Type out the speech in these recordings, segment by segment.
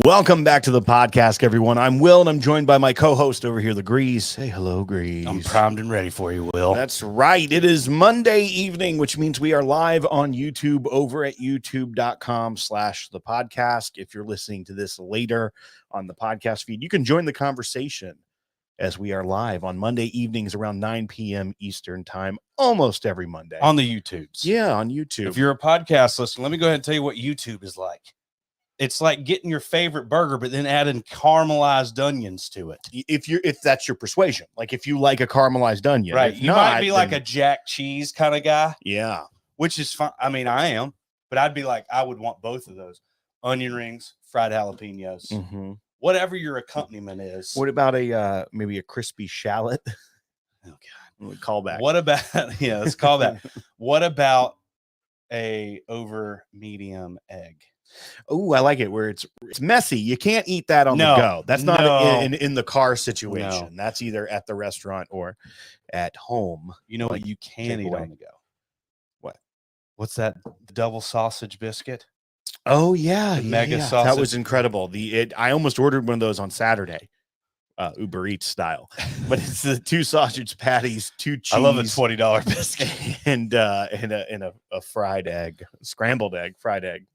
Welcome back to the podcast, everyone. I'm Will, and I'm joined by my co-host over here, the Grease. Say hello, Grease. I'm primed and ready for you, Will. That's right. It is Monday evening, which means we are live on YouTube over at youtube.com/thepodcast. If you're listening to this later on the podcast feed, you can join the conversation as we are live on Monday evenings around 9 p.m. Eastern time, almost every Monday. On the YouTubes. Yeah, on YouTube. If you're a podcast listener, let me go ahead and tell you what YouTube is like. It's like getting your favorite burger, but then adding caramelized onions to it. If that's your persuasion, like if you like a caramelized onion, Right? If You not, might be then, like a Jack Cheese kind of guy. Yeah. Which is fine. I mean, I am, but I'd be like, I would want both of those: onion rings, fried jalapenos, whatever your accompaniment is. What about a maybe a crispy shallot? Oh God, call back. What about let's call that. What about a over medium egg? Oh, I like it where it's messy. You can't eat that on the go. That's not in the car situation. No. That's either at the restaurant or at home. You know what you can eat on the go? What? What's that? Double sausage biscuit? Oh yeah, mega sausage. That was incredible. I almost ordered one of those on Saturday. Uber Eats style, but it's the 2 sausage patties, 2 cheese. I love a $20 biscuit and a fried egg, scrambled egg, fried egg.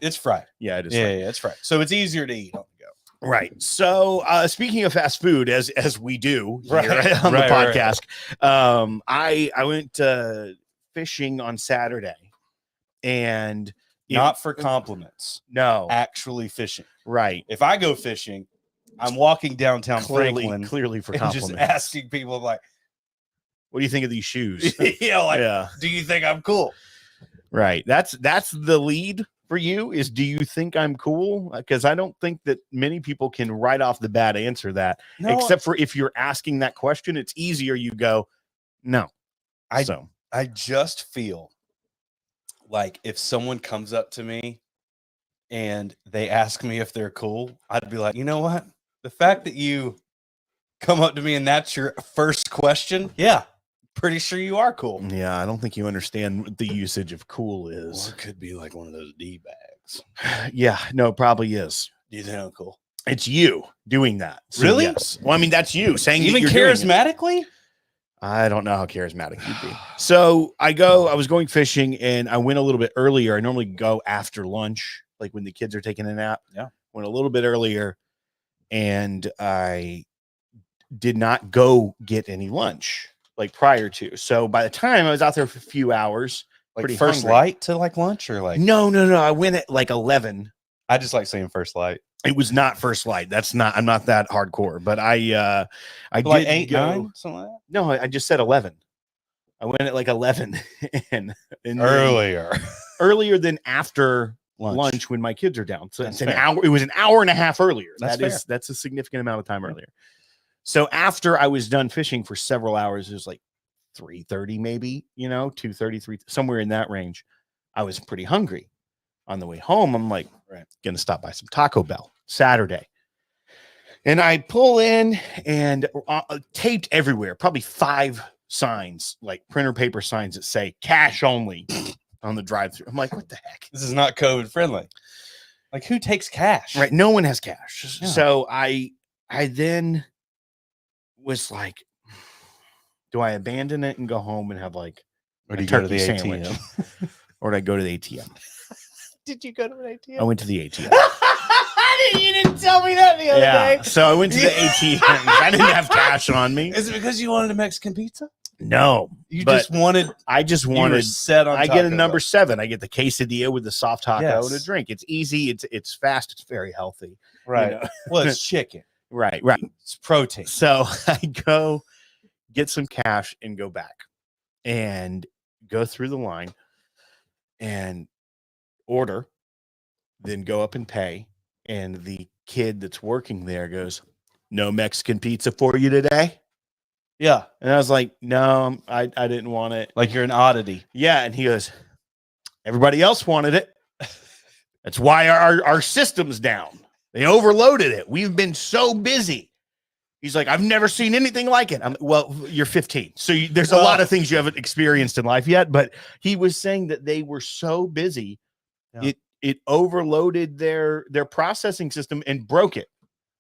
It's fried. Yeah, it is. Yeah, it's fried. So it's easier to eat on the go. Right. So speaking of fast food, as we do here on the podcast, I went fishing on Saturday, and not for compliments. No, actually fishing. Right. If I go fishing, I'm walking downtown Franklin, clearly for compliments, just asking people like, "What do you think of these shoes?" Do you think I'm cool? Right. That's the lead for you. Is do you think I'm cool? Because I don't think that many people can right off the bat answer that. No, except for if you're asking that question, it's easier. You go, no. I just feel like if someone comes up to me and they ask me if they're cool, I'd be like, you know what? The fact that you come up to me and that's your first question, yeah, pretty sure you are cool. Yeah, I don't think you understand what the usage of cool is. Or it could be like one of those D-bags. Yeah, no, probably is. Do you think I'm cool? It's you doing that. So really? Yes. Well, I mean, that's you saying even that you're charismatically? I don't know how charismatic you'd be. So I was going fishing and I went a little bit earlier. I normally go after lunch, like when the kids are taking a nap. Yeah. Went a little bit earlier and I did not go get any lunch like prior to. So by the time I was out there for a few hours, like pretty first hungry. light to like lunch or like no. I went at like 11. I just like saying first light. It was not first light. I'm not that hardcore, but I did like 8, go, 9, something like that. No, I just said 11. I went at like 11 and earlier than after lunch when my kids are down. So it's an hour. It was an hour and a half earlier. That's a significant amount of time earlier. So after I was done fishing for several hours, it was like 3:30, maybe, 2:30, 3, somewhere in that range. I was pretty hungry. On the way home, I'm like, gonna stop by some Taco Bell Saturday. And I pull in and taped everywhere, probably 5 signs, like printer paper signs that say cash only on the drive-thru. I'm like, what the heck? This is not COVID friendly. Like, who takes cash? Right. No one has cash. Yeah. So I then was like, do I abandon it and go home and have like or do you go to the sandwich? ATM? Or do I go to the ATM? Did you go to an ATM? I went to the ATM. You didn't tell me that the other day. So I went to the ATM. I didn't have cash on me. Is it because you wanted a Mexican pizza? No. I just wanted set on. I get a number 7. I get the quesadilla with the soft taco and a drink. It's easy. It's fast. It's very healthy. Right. Well, it's chicken. Right. It's protein. So I go get some cash and go back and go through the line and order, then go up and pay. And the kid that's working there goes, "No Mexican pizza for you today?" Yeah. And I was like, "No, I didn't want it." Like you're an oddity. Yeah. And he goes, "Everybody else wanted it. That's why our system's down. They overloaded it. We've been so busy." He's like, "I've never seen anything like it." Well, you're 15. So there's a lot of things you haven't experienced in life yet. But he was saying that they were so busy. Yeah. it overloaded their processing system and broke it.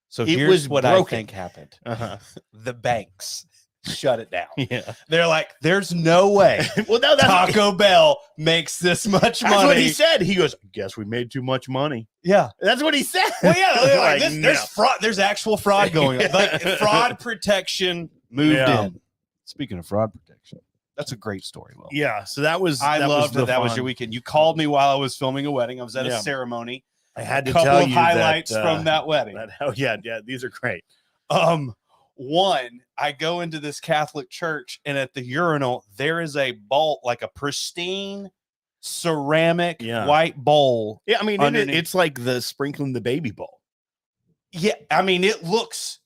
So here's what I think happened. The banks shut it down. Yeah. They're like, there's no way well, no, Taco Bell makes this much money. That's what he said. He goes, guess we made too much money. Yeah. That's what he said. Well, yeah, there's fraud. There's actual fraud going on. Like fraud protection moved in. Speaking of fraud protection, that's a great story, Will. Yeah. So that was I loved that was your weekend. You called me while I was filming a wedding. I was at a ceremony. I had to tell you highlights from that wedding. Yeah, these are great. One, I go into this Catholic church, and at the urinal, there is a bowl, like a pristine ceramic white bowl. Yeah, I mean, it's like the sprinkling the baby bowl. Yeah, I mean, it looks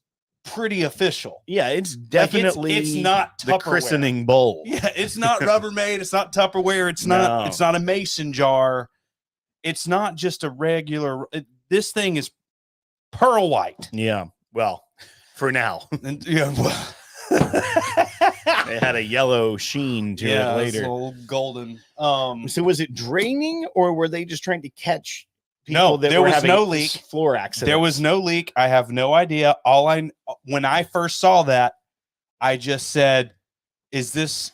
pretty official. Yeah, it's definitely it's not Tupperware. The christening bowl. Yeah, it's not Rubbermaid. It's not Tupperware. It's not a mason jar. It's not just a regular. This thing is pearl white. Yeah. Well, for now. It had a yellow sheen to it later. It's a little golden. So was it draining, or were they just trying to catch people? No, there was no leak. Floor accident. There was no leak. I have no idea. When I first saw that, I just said, "Is this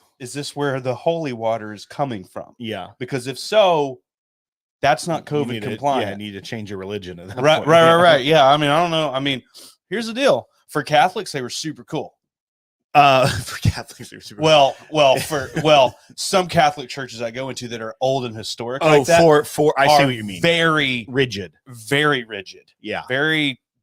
where the holy water is coming from?" Yeah, because if so, that's not COVID compliant. Yeah, you need to change your religion at that point. Right. Yeah, I mean, I don't know. I mean, here's the deal. For Catholics, they were super cool. For Catholics, they were super cool. Some Catholic churches I go into that are old and historic. I see what you mean. Very rigid. Yeah.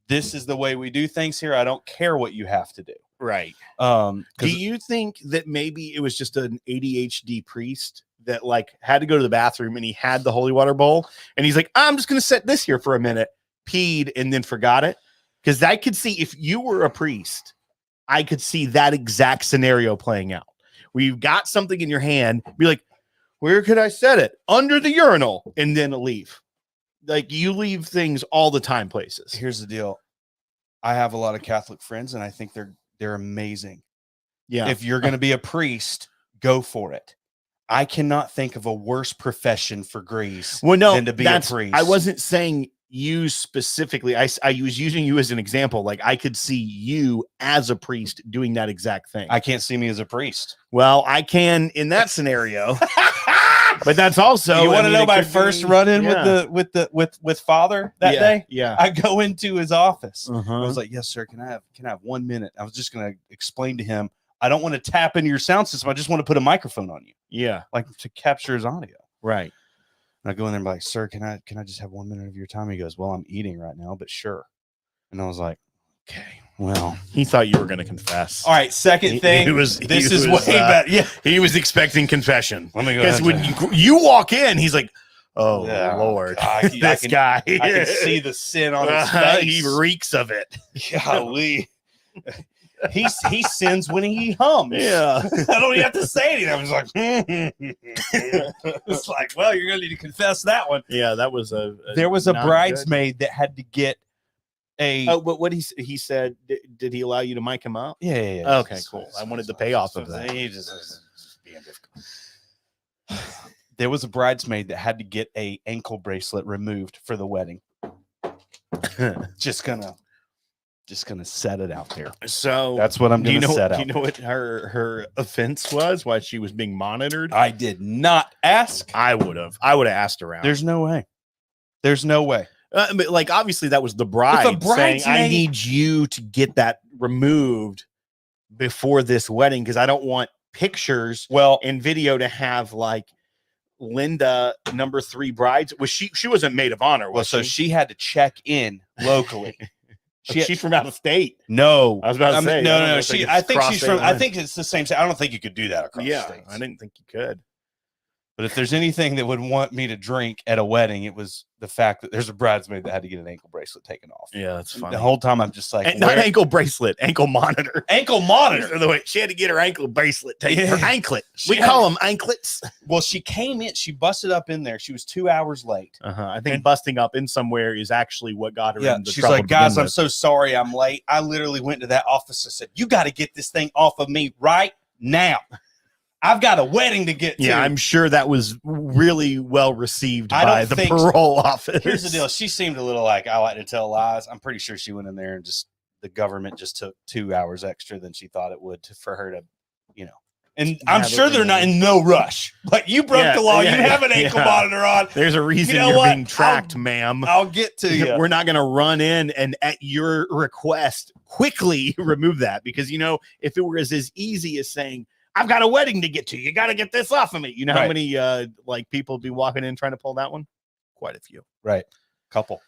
This is the way we do things here. I don't care what you have to do. Right. Do you think that maybe it was just an ADHD priest that had to go to the bathroom and he had the holy water bowl and he's like, I'm just going to set this here for a minute, peed, and then forgot it? Because I could see, if you were a priest, I could see that exact scenario playing out. Where you've got something in your hand, be like, where could I set it? Under the urinal, and then leave. Like, you leave things all the time places. Here's the deal. I have a lot of Catholic friends, and I think they're amazing. Yeah. If you're going to be a priest, go for it. I cannot think of a worse profession for Greece than to be a priest. I wasn't saying you specifically. I was using you as an example. Like, I could see you as a priest doing that exact thing. I can't see me as a priest. Well, I can in that scenario. But that's also, you want to know my first run-in with Father that day? Yeah. I go into his office. I was like, yes, sir. Can I have 1 minute? I was just going to explain to him, I don't want to tap into your sound system. I just want to put a microphone on you. Yeah. Like, to capture his audio. Right. And I go in there and be like, sir, can I just have 1 minute of your time? He goes, well, I'm eating right now, but sure. And I was like, okay, well. He thought you were going to confess. All right, second thing. This is way better. Yeah. He was expecting confession. Let me go. Because when you walk in, he's like, oh, Lord. This guy. I can see the sin on his face. He reeks of it. Golly. He sins when he hums. Yeah. I don't even have to say anything. I was like, it's like, well, you're gonna need to confess that one. Yeah, that was there was a bridesmaid that had to get but what he said, did he allow you to mic him up? Yeah. Okay, cool. I wanted the payoff of that. He just being difficult. There was a bridesmaid that had to get a ankle bracelet removed for the wedding. Just gonna set it out there. So that's what I'm going to set out. Do you know what her offense was? Why she was being monitored? I did not ask. I would have asked around. There's no way. But obviously that was the bride saying, I need you to get that removed before this wedding because I don't want pictures and video to have Linda number 3 brides. Was she wasn't maid of honor, was so she had to check in locally. She's from out of state. No, I was about to say no. I think she's from. I think it's the same. I don't think you could do that across the states. I didn't think you could. But if there's anything that would want me to drink at a wedding, it was the fact that there's a bridesmaid that had to get an ankle bracelet taken off. Yeah, that's funny. The whole time I'm just like, not ankle bracelet, ankle monitor. Ankle monitor. The way she had to get her ankle bracelet taken. Her anklet. We call them anklets. Well, she came in. She busted up in there. She was 2 hours late. I think busting up in somewhere is actually what got her. Yeah, she's like, guys, I'm so sorry I'm late. I literally went to that office and said, you got to get this thing off of me right now. I've got a wedding to get to. Yeah, I'm sure that was really well received by the parole office. Here's the deal. She seemed a little like, I like to tell lies. I'm pretty sure she went in there and the government just took 2 hours extra than she thought it would for her to, and I'm sure they're not in no rush. Like, you broke the law. You have an ankle monitor on. There's a reason you're being tracked, ma'am. I'll get to you. We're not going to run in and at your request quickly remove that, because, if it was as easy as saying, I've got a wedding to get to, you got to get this off of me. You know how many people be walking in trying to pull that one? Quite a few. Right. Couple.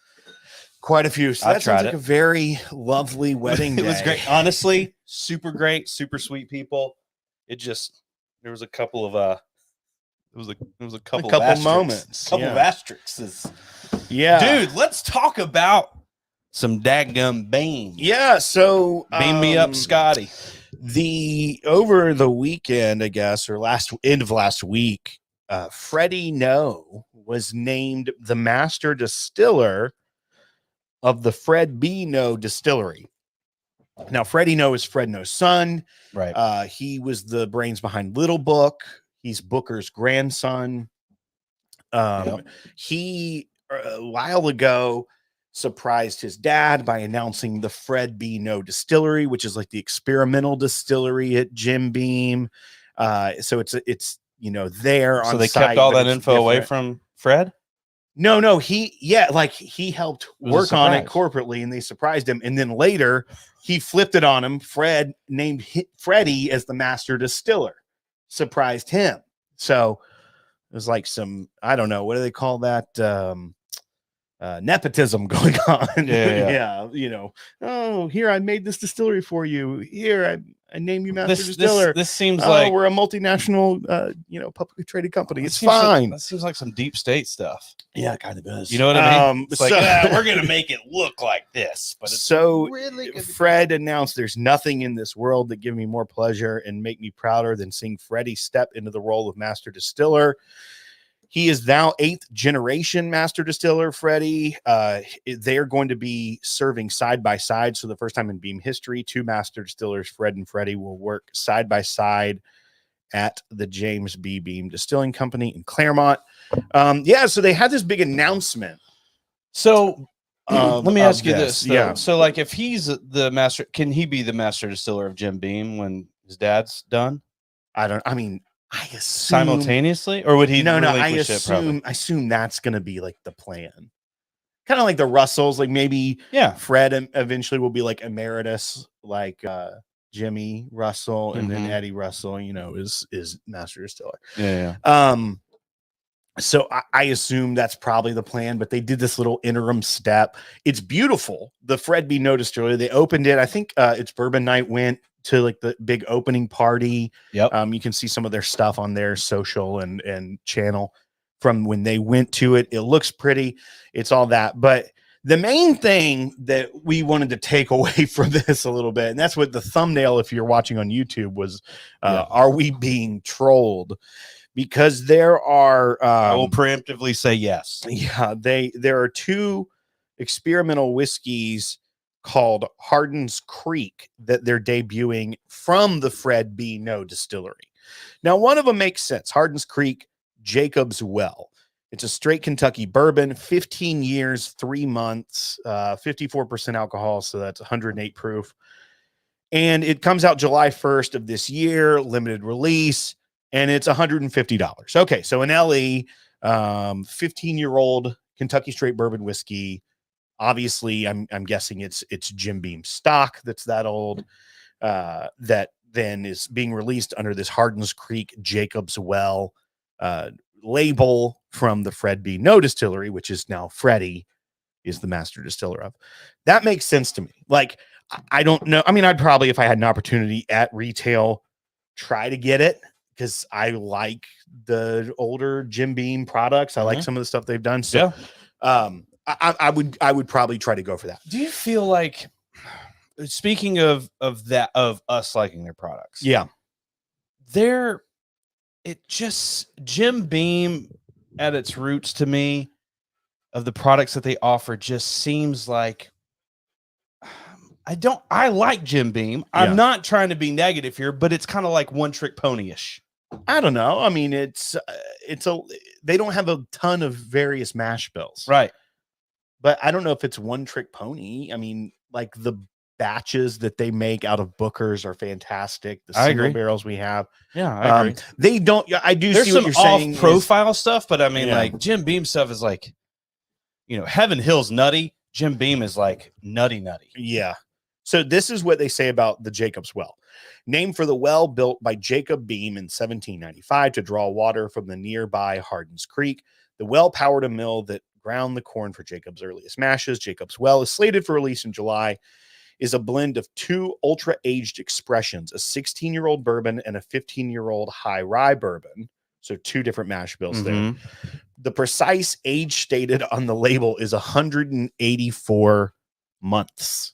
Quite a few. So that sounds like a very lovely wedding day. It was great. Honestly, super great, super sweet people. There was a couple of moments. Couple of asterisks. Yeah. Dude, let's talk about some dadgum beam. Yeah, so beam me up, Scotty. Over the weekend, I guess, or end of last week, Freddie Noe was named the master distiller of the Fred B. Noe Distillery. Now, Freddie Noe is Fred Noe's son. Right. He was the brains behind Little Book. He's Booker's grandson. He, a while ago, surprised his dad by announcing the Fred B. Noe Distillery, which is like the experimental distillery at Jim Beam. So it's there on. So they site, kept all that info away from Fred? No, he helped work on it corporately, and they surprised him. And then later he flipped it on him. Fred named Freddie as the master distiller, surprised him. So it was like some, I don't know, what do they call that? Nepotism going on. Yeah. Oh, here, I made this distillery for you. Here, I named you master distiller. This seems like we're a multinational, publicly traded company. It's fine. That seems like some deep state stuff. Yeah, it kind of is. You know what I mean? It's we're going to make it look like this. But it's really good. Fred announced, there's nothing in this world that give me more pleasure and make me prouder than seeing Freddie step into the role of master distiller. He is now 8th generation master distiller, Freddie. They are going to be serving side by side. So the first time in Beam history, 2 master distillers, Fred and Freddie, will work side by side at the James B. Beam Distilling Company in Claremont. So they had this big announcement. So let me ask you this. Yeah. So like, if he's the master, can he be the master distiller of Jim Beam when his dad's done? I assume simultaneously, or would he? I assume that's going to be like the plan. Kind of like the Russells, like maybe Fred eventually will be like emeritus, like Jimmy Russell, and then Eddie Russell, is master distiller. So I assume that's probably the plan, but they did this little interim step. It's beautiful. The Fred B. Noe Distillery, they opened it. I think it's Bourbon Night went to like the big opening party. Yep. You can see some of their stuff on their social and channel from when they went to it. It looks pretty. It's all that. But the main thing that we wanted to take away from this a little bit, and that's what the thumbnail, if you're watching on YouTube, was, are we being trolled? Because there are, I will preemptively say yes. Yeah, there are 2 experimental whiskeys called HARDIN'S that they're debuting from the Fred B. Noe Distillery. Now, one of them makes sense. HARDIN'S Jacob's Well. It's a straight Kentucky bourbon, 15 years, 3 months, 54% alcohol, so that's 108 proof. And it comes out July 1st of this year, limited release, and it's $150. Okay, so an LE, 15-year-old Kentucky straight bourbon whiskey. Obviously, I'm guessing it's Jim Beam stock that's that old, that then is being released under this HARDIN'S Jacob's Well label from the Fred B. Noe Distillery, which is now Freddie is the master distiller of. That makes sense to me. Like, I don't know. I mean, I'd probably, if I had an opportunity at retail, try to get it, because I like the older Jim Beam products. I like some of the stuff they've done. So, I would probably try to go for that. Do you feel like, speaking of us liking their products, Jim Beam at its roots, to me, of the products that they offer, just seems like, I like Jim Beam. I'm not trying to be negative here, but it's kind of like one trick pony-ish. I don't know. I mean, they don't have a ton of various mash bills. Right. But I don't know if it's one trick pony. I mean, like the batches that they make out of Booker's are fantastic. The single barrels we have. Yeah, I agree. They don't, I do There's see what you're saying. There's some off-profile stuff, but I mean, like Jim Beam stuff is like, Heaven Hill's nutty. Jim Beam is like nutty. Yeah. So this is what they say about the Jacob's Well. Named for the well built by Jacob Beam in 1795 to draw water from the nearby Hardin's Creek. The well powered a mill that ground the corn for Jacob's earliest mashes. Jacob's Well is slated for release in July, is a blend of two ultra-aged expressions, a 16-year-old bourbon and a 15-year-old high rye bourbon. So two different mash bills there. The precise age stated on the label is 184 months.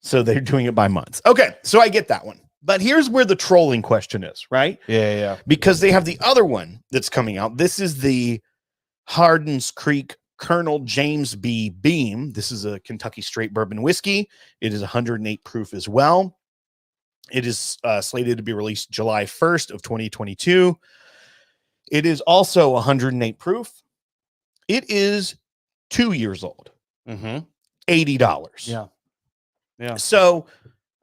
So they're doing it by months. Okay, so I get that one. But here's where the trolling question is, right? Yeah. Because they have the other one that's coming out. This is the Hardin's Creek Colonel James B. Beam. This is a Kentucky straight bourbon whiskey. It is 108 proof as well. It is slated to be released July 1st of 2022. It is also 108 proof. It is 2 years old. $80. Yeah. So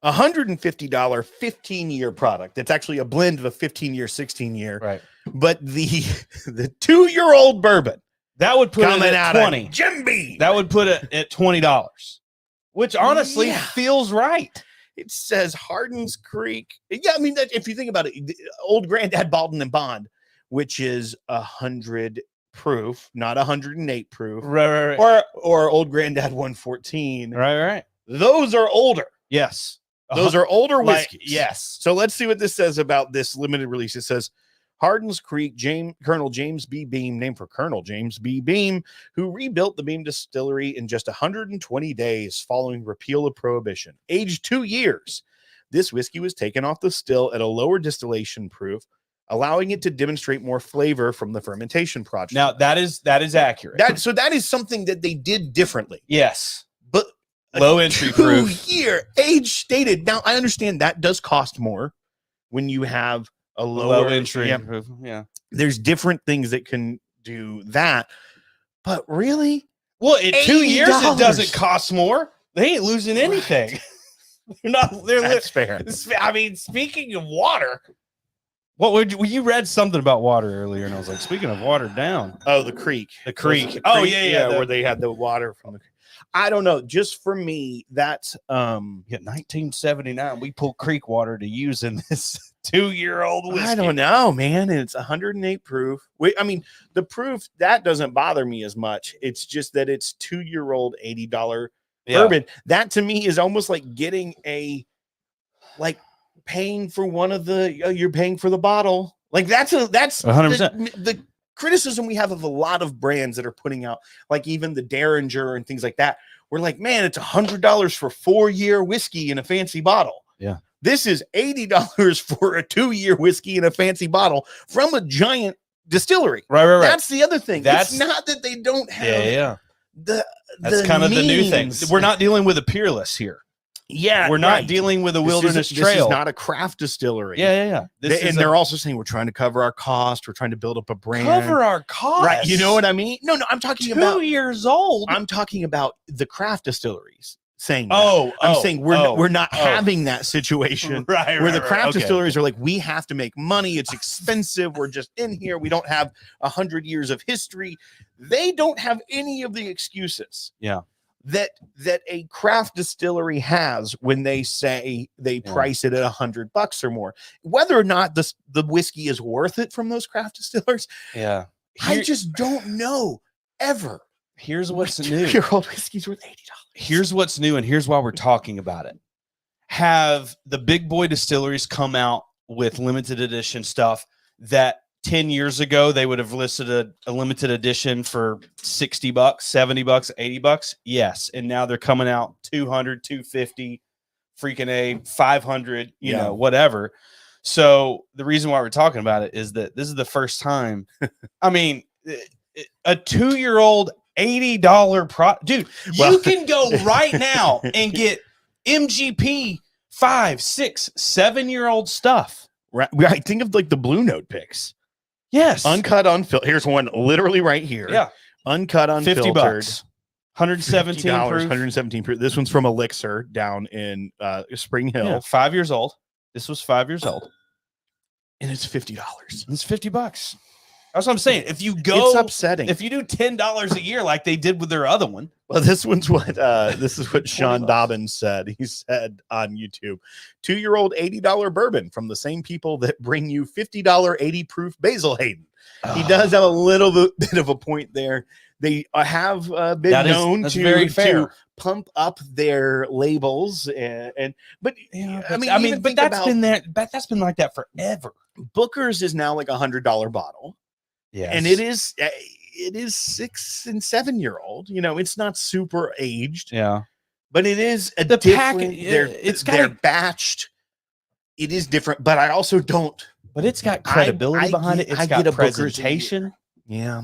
$150 15-year product. It's actually a blend of a 15-year, 16-year. Right. But the 2-year-old bourbon that would put it at 20. Jim Beam. That would put it at $20, which honestly feels right. It says Hardin's Creek. Yeah, I mean, if you think about it, old Granddad Baldwin and Bond, which is 100 proof, not 108 proof. Right. Or old Granddad 114. Right. Those are older. Yes. Those are older whiskeys. Yes. So let's see what this says about this limited release. It says Hardin's Creek, Colonel James B. Beam, named for Colonel James B. Beam, who rebuilt the Beam Distillery in just 120 days following repeal of Prohibition. Aged 2 years, this whiskey was taken off the still at a lower distillation proof, allowing it to demonstrate more flavor from the fermentation process. Now, that is accurate. That is something that they did differently. Yes. But low entry proof. 2-year age stated. Now, I understand that does cost more when you have a low entry proof. Yeah. There's different things that can do that. But really? Well, in 2 years, it doesn't cost more. They ain't losing anything. That's fair. I mean, speaking of water, you read something about water earlier, and I was like, speaking of watered down. Oh, the creek. Yeah. Where they had the water from the creek. I don't know. Just for me, that's 1979. We pulled creek water to use in this 2-year-old whiskey. I don't know, man. It's 108 proof. I mean, the proof that doesn't bother me as much. It's just that it's 2-year-old $80 bourbon. That to me is almost like getting paying for one of you're paying for the bottle. Like that's 100%. The criticism we have of a lot of brands that are putting out, like even the Derringer and things like that. We're like, man, it's $100 for 4-year whiskey in a fancy bottle. Yeah. This is $80 for a 2-year whiskey in a fancy bottle from a giant distillery. Right. That's the other thing. It's not that they don't have that's kind of the new thing. We're not dealing with a peerless here. Yeah, we're not dealing with a wilderness trail. This is not a craft distillery. Yeah. They're also saying we're trying to cover our cost. We're trying to build up a brand. Cover our cost, right? You know what I mean? No. I'm talking about 2 years old. I'm talking about the craft distilleries saying. I'm saying we're not having that situation, right? Where the craft distilleries are like, we have to make money. It's expensive. We're just in here. We don't have 100 years of history. They don't have any of the excuses. Yeah. That a craft distillery has when they say they price it at $100 or more, whether or not the whiskey is worth it from those craft distillers. Yeah. I just don't know ever. Here's what's new. 2-year-old whiskey's worth $80. Here's what's new. And here's why we're talking about it. Have the big boy distilleries come out with limited edition stuff that 10 years ago, they would have listed a limited edition for $60, $70, $80. Yes. And now they're coming out 200, 250, freaking A, 500, you know, whatever. So the reason why we're talking about it is that this is the first time. I mean, a 2-year-old $80 product, dude, you can go right now and get MGP 5, 6, 7-year-old stuff. I think of like the Blue Note picks. Yes. Uncut, unfiltered. Here's one literally right here. Yeah. Uncut, unfiltered. $50. 117 $50, proof. 117 proof. This one's from Elixir down in Spring Hill. Yeah, 5 years old. This was 5 years old. And it's $50. It's $50. That's what I'm saying. If you go, it's upsetting. If you do $10 a year like they did with their other one. Well, this is what Sean Dobbins said. He said on YouTube, 2-year-old $80 bourbon from the same people that bring you $50 80 proof Basil Hayden. He does have a little bit of a point there. They have been known to pump up their labels, but that's been there. That's been like that forever. Booker's is now like $100 bottle. Yeah, and it is 6 and 7 year old. You know, it's not super aged. Yeah, but it is a different. They're batched. It is different, but I also don't. But it's got credibility behind it. It's got presentation. Yeah,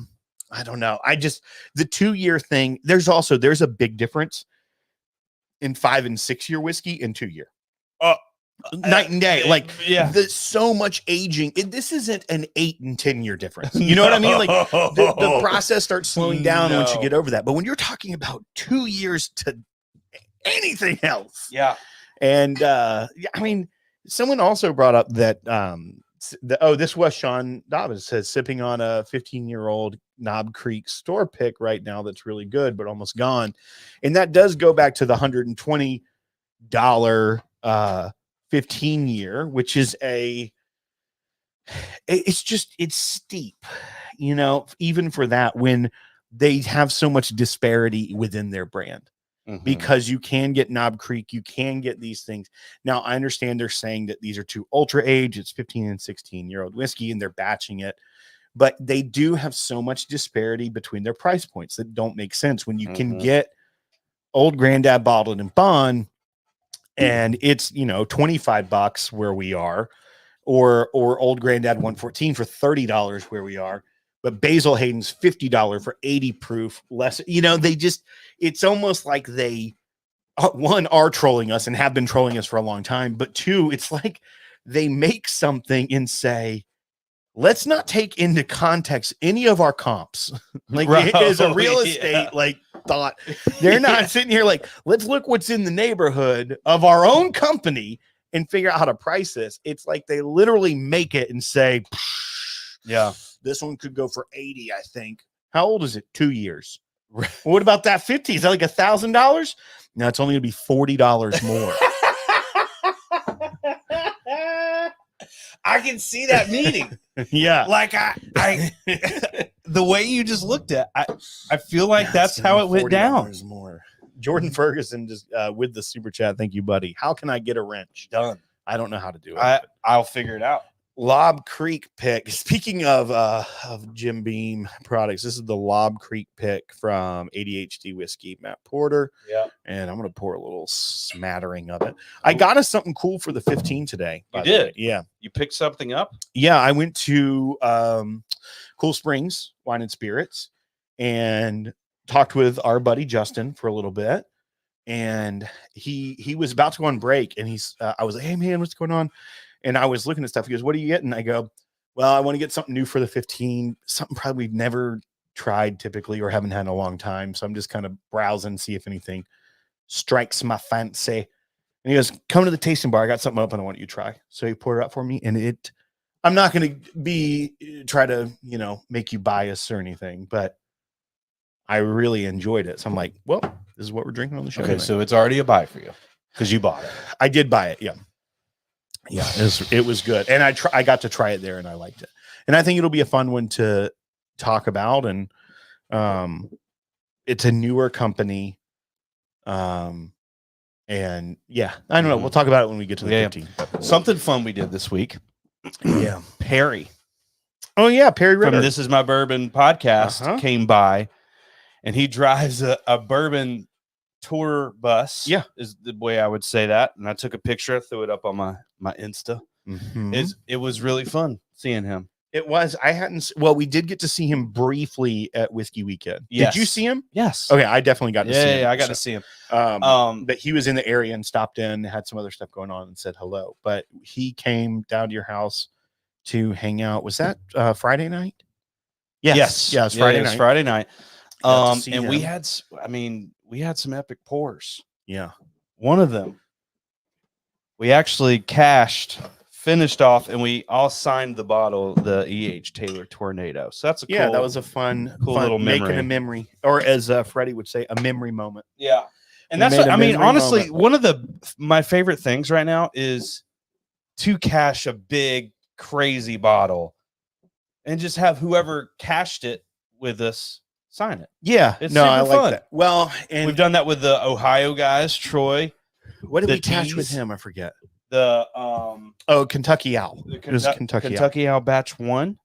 I don't know. The 2-year thing. There's a big difference in 5 and 6 year whiskey and 2 year. Night and day. There's so much aging. This isn't an 8 and 10 year difference. You know what I mean? Like the process starts slowing down once you get over that. But when you're talking about 2 years to anything else. Yeah. And I mean, someone also brought up that this was Sean Dobbins says sipping on a 15-year-old Knob Creek store pick right now that's really good, but almost gone. And that does go back to the $120 15 year, which is it's steep, you know, even for that, when they have so much disparity within their brand. Because you can get Knob Creek, you can get these things. Now, I understand they're saying that these are too ultra age, it's 15 and 16-year-old whiskey, and they're batching it. But they do have so much disparity between their price points that don't make sense when you can get Old Grandad bottled in bond, and it's, you know, $25 where we are, or Old Grandad 114 for $30 where we are. But Basil Hayden's $50 for 80 proof less. You know, it's almost like they, one, are trolling us and have been trolling us for a long time. But two, it's like they make something and say, let's not take into context any of our comps. Like it is a real estate thought. They're not sitting here like, let's look what's in the neighborhood of our own company and figure out how to price this. It's like they literally make it and say, yeah, this one could go for 80, I think. How old is it? 2 years. What about that 50? Is that like $1,000? No, it's only gonna be $40 more. I can see that meeting. Yeah. Like I the way you just looked at, I feel like that's how it went down. More. Jordan Ferguson just with the super chat. Thank you, buddy. How can I get a wrench? Done. I don't know how to do it. I'll figure it out. Lob Creek pick. Speaking of Jim Beam products, this is the Lob Creek pick from ADHD Whiskey, Matt Porter. Yeah. And I'm going to pour a little smattering of it. I got us something cool for the 15 today. You did? Yeah. You picked something up? Yeah. I went to Cool Springs Wine and Spirits and talked with our buddy Justin for a little bit. And he was about to go on break. And I was like, hey, man, what's going on? And I was looking at stuff. He goes, what are you getting? I go, well, I want to get something new for the 15, something probably we've never tried typically or haven't had in a long time. So I'm just kind of browsing, see if anything strikes my fancy. And he goes, come to the tasting bar. I got something up and I want you to try. So he poured it out for me. And I'm not going to try to, make you bias or anything, but I really enjoyed it. So I'm like, well, this is what we're drinking on the show. Okay. Tonight. So it's already a buy for you because you bought it. I did buy it. Yeah. Yeah, it was good. And I got to try it there and I liked it. And I think it'll be a fun one to talk about. And it's a newer company. And yeah, I don't know. We'll talk about it when we get to the 15. Something fun we did this week. Yeah. Perry. Oh yeah, Perry Ritter. From This Is My Bourbon podcast came by and he drives a bourbon tour bus. Yeah, is the way I would say that. And I took a picture, I threw it up on my Insta. Mm-hmm. It was really fun seeing him. It was. I hadn't. Well, we did get to see him briefly at Whiskey Weekend. Yes. Did you see him? Yes. Okay, I definitely got to see him. Yeah, I got to see him. But he was in the area and stopped in, had some other stuff going on, and said hello. But he came down to your house to hang out. Was that Friday night? Yes. Yeah, it was Friday night. Friday night. And him. we had some epic pours. Yeah. One of them, we actually finished off, and we all signed the bottle, the E.H. Taylor Tornado. So that's that was a cool little memory. Making a memory, or as Freddie would say, a memory moment. Yeah. And that's honestly, one of my favorite things right now is to cash a big, crazy bottle and just have whoever cashed it with us sign it. Yeah. It's I super fun. like that. Well, and we've done that with the Ohio guys, Troy. What did we cash with him? I forget. The Kentucky Owl. It was Kentucky Owl batch 1.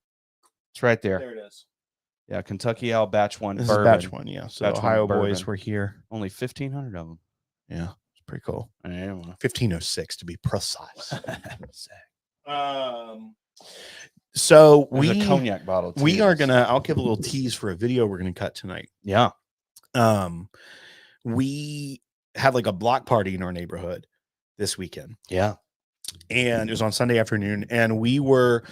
It's right there. There it is. Yeah, Kentucky Owl batch 1. This bourbon. is batch 1, yeah. So batch Ohio bourbon. boys were here. Only 1,500 of them. Yeah, it's pretty cool. Yeah. 1506 to be precise. So there's a cognac bottle. We are gonna. I'll give a little tease for a video we're gonna cut tonight. Yeah. We had like a block party in our neighborhood this weekend. Yeah. And it was on Sunday afternoon, and we were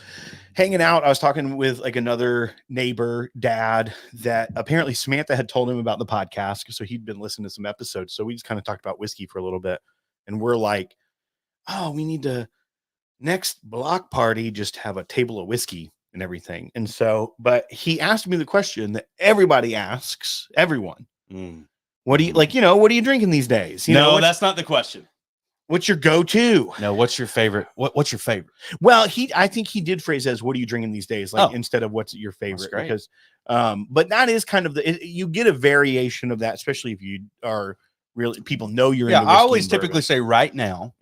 hanging out. I was talking with like another neighbor dad that apparently Samantha had told him about the podcast. So he'd been listening to some episodes. So we just kind of talked about whiskey for a little bit, and we're like, oh, we need to next block party, just have a table of whiskey and everything. And so, but he asked me the question that everybody asks everyone. What do you like? What are you drinking these days? That's not the question. What's your go-to? No, what's your favorite? What's your favorite? Well, I think he did phrase as, what are you drinking these days? Like instead of what's your favorite, because, but that is kind of you get a variation of that, especially if you are really, people know you're into whiskey. I always typically say right now,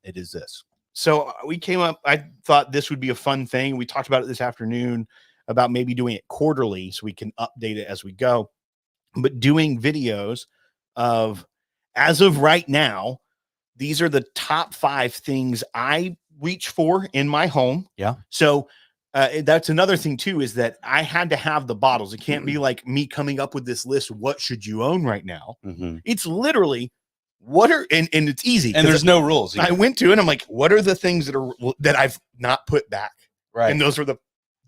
it is this. So we came up, I thought this would be a fun thing. We talked about it this afternoon about maybe doing it quarterly so we can update it as we go, but doing videos of, as of right now, these are the top 5 things I reach for in my home. Yeah. So that's another thing too, is that I had to have the bottles. It can't be like me coming up with this list. What should you own right now? It's literally and it's easy. And there's no rules. I went to it and I'm like, what are the things that I've not put back? Right. And those are the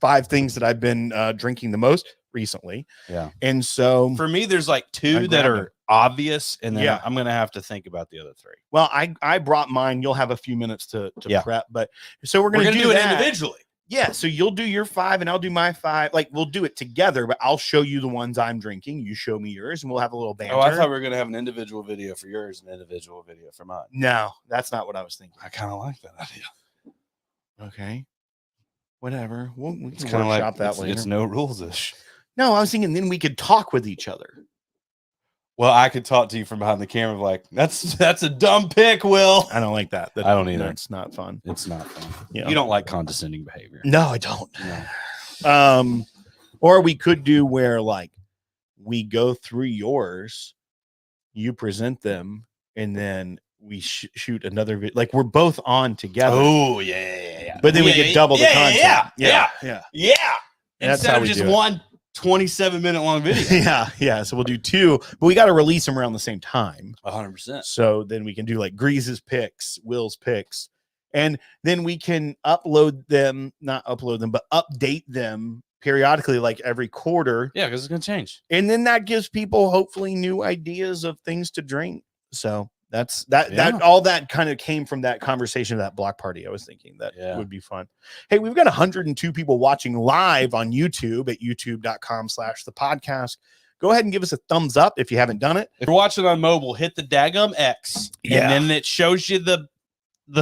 5 things that I've been drinking the most recently. Yeah. And so for me, there's like 2 that are obvious, and then I'm gonna have to think about the other 3. Well, I brought mine. You'll have a few minutes to prep, but so we're gonna do it individually. Yeah, so you'll do your 5 and I'll do my 5. Like we'll do it together, but I'll show you the ones I'm drinking. You show me yours, and we'll have a little banter. Oh, I thought we were gonna have an individual video for yours and an individual video for mine. No, that's not what I was thinking. I kind of like that idea. Okay, whatever. We can kind of workshop that later. It's no rules-ish. No, I was thinking then we could talk with each other. Well, I could talk to you from behind the camera like, that's a dumb pick, Will. I don't like that. I don't either. It's not fun. It's not fun. Yeah. You don't like condescending behavior. No, I don't. No. Or we could do where like we go through yours, you present them, and then we shoot another video. Like we're both on together. Oh, yeah. But then we get double the content. Yeah. That's Instead how of we just do it. one 27-minute long video. Yeah. So we'll do 2, but we got to release them around the same time. 100%. So then we can do like Grease's picks, Will's picks, and then we can not update them, but update them periodically, like every quarter. Yeah, because it's going to change. And then that gives people hopefully new ideas of things to drink. So that's that all that kind of came from that conversation of that block party. I was thinking that would be fun. Hey, we've got 102 people watching live on YouTube at youtube.com/thepodcast. Go ahead and give us a thumbs up if you haven't done it. If you're watching on mobile, hit the daggum X, and then it shows you the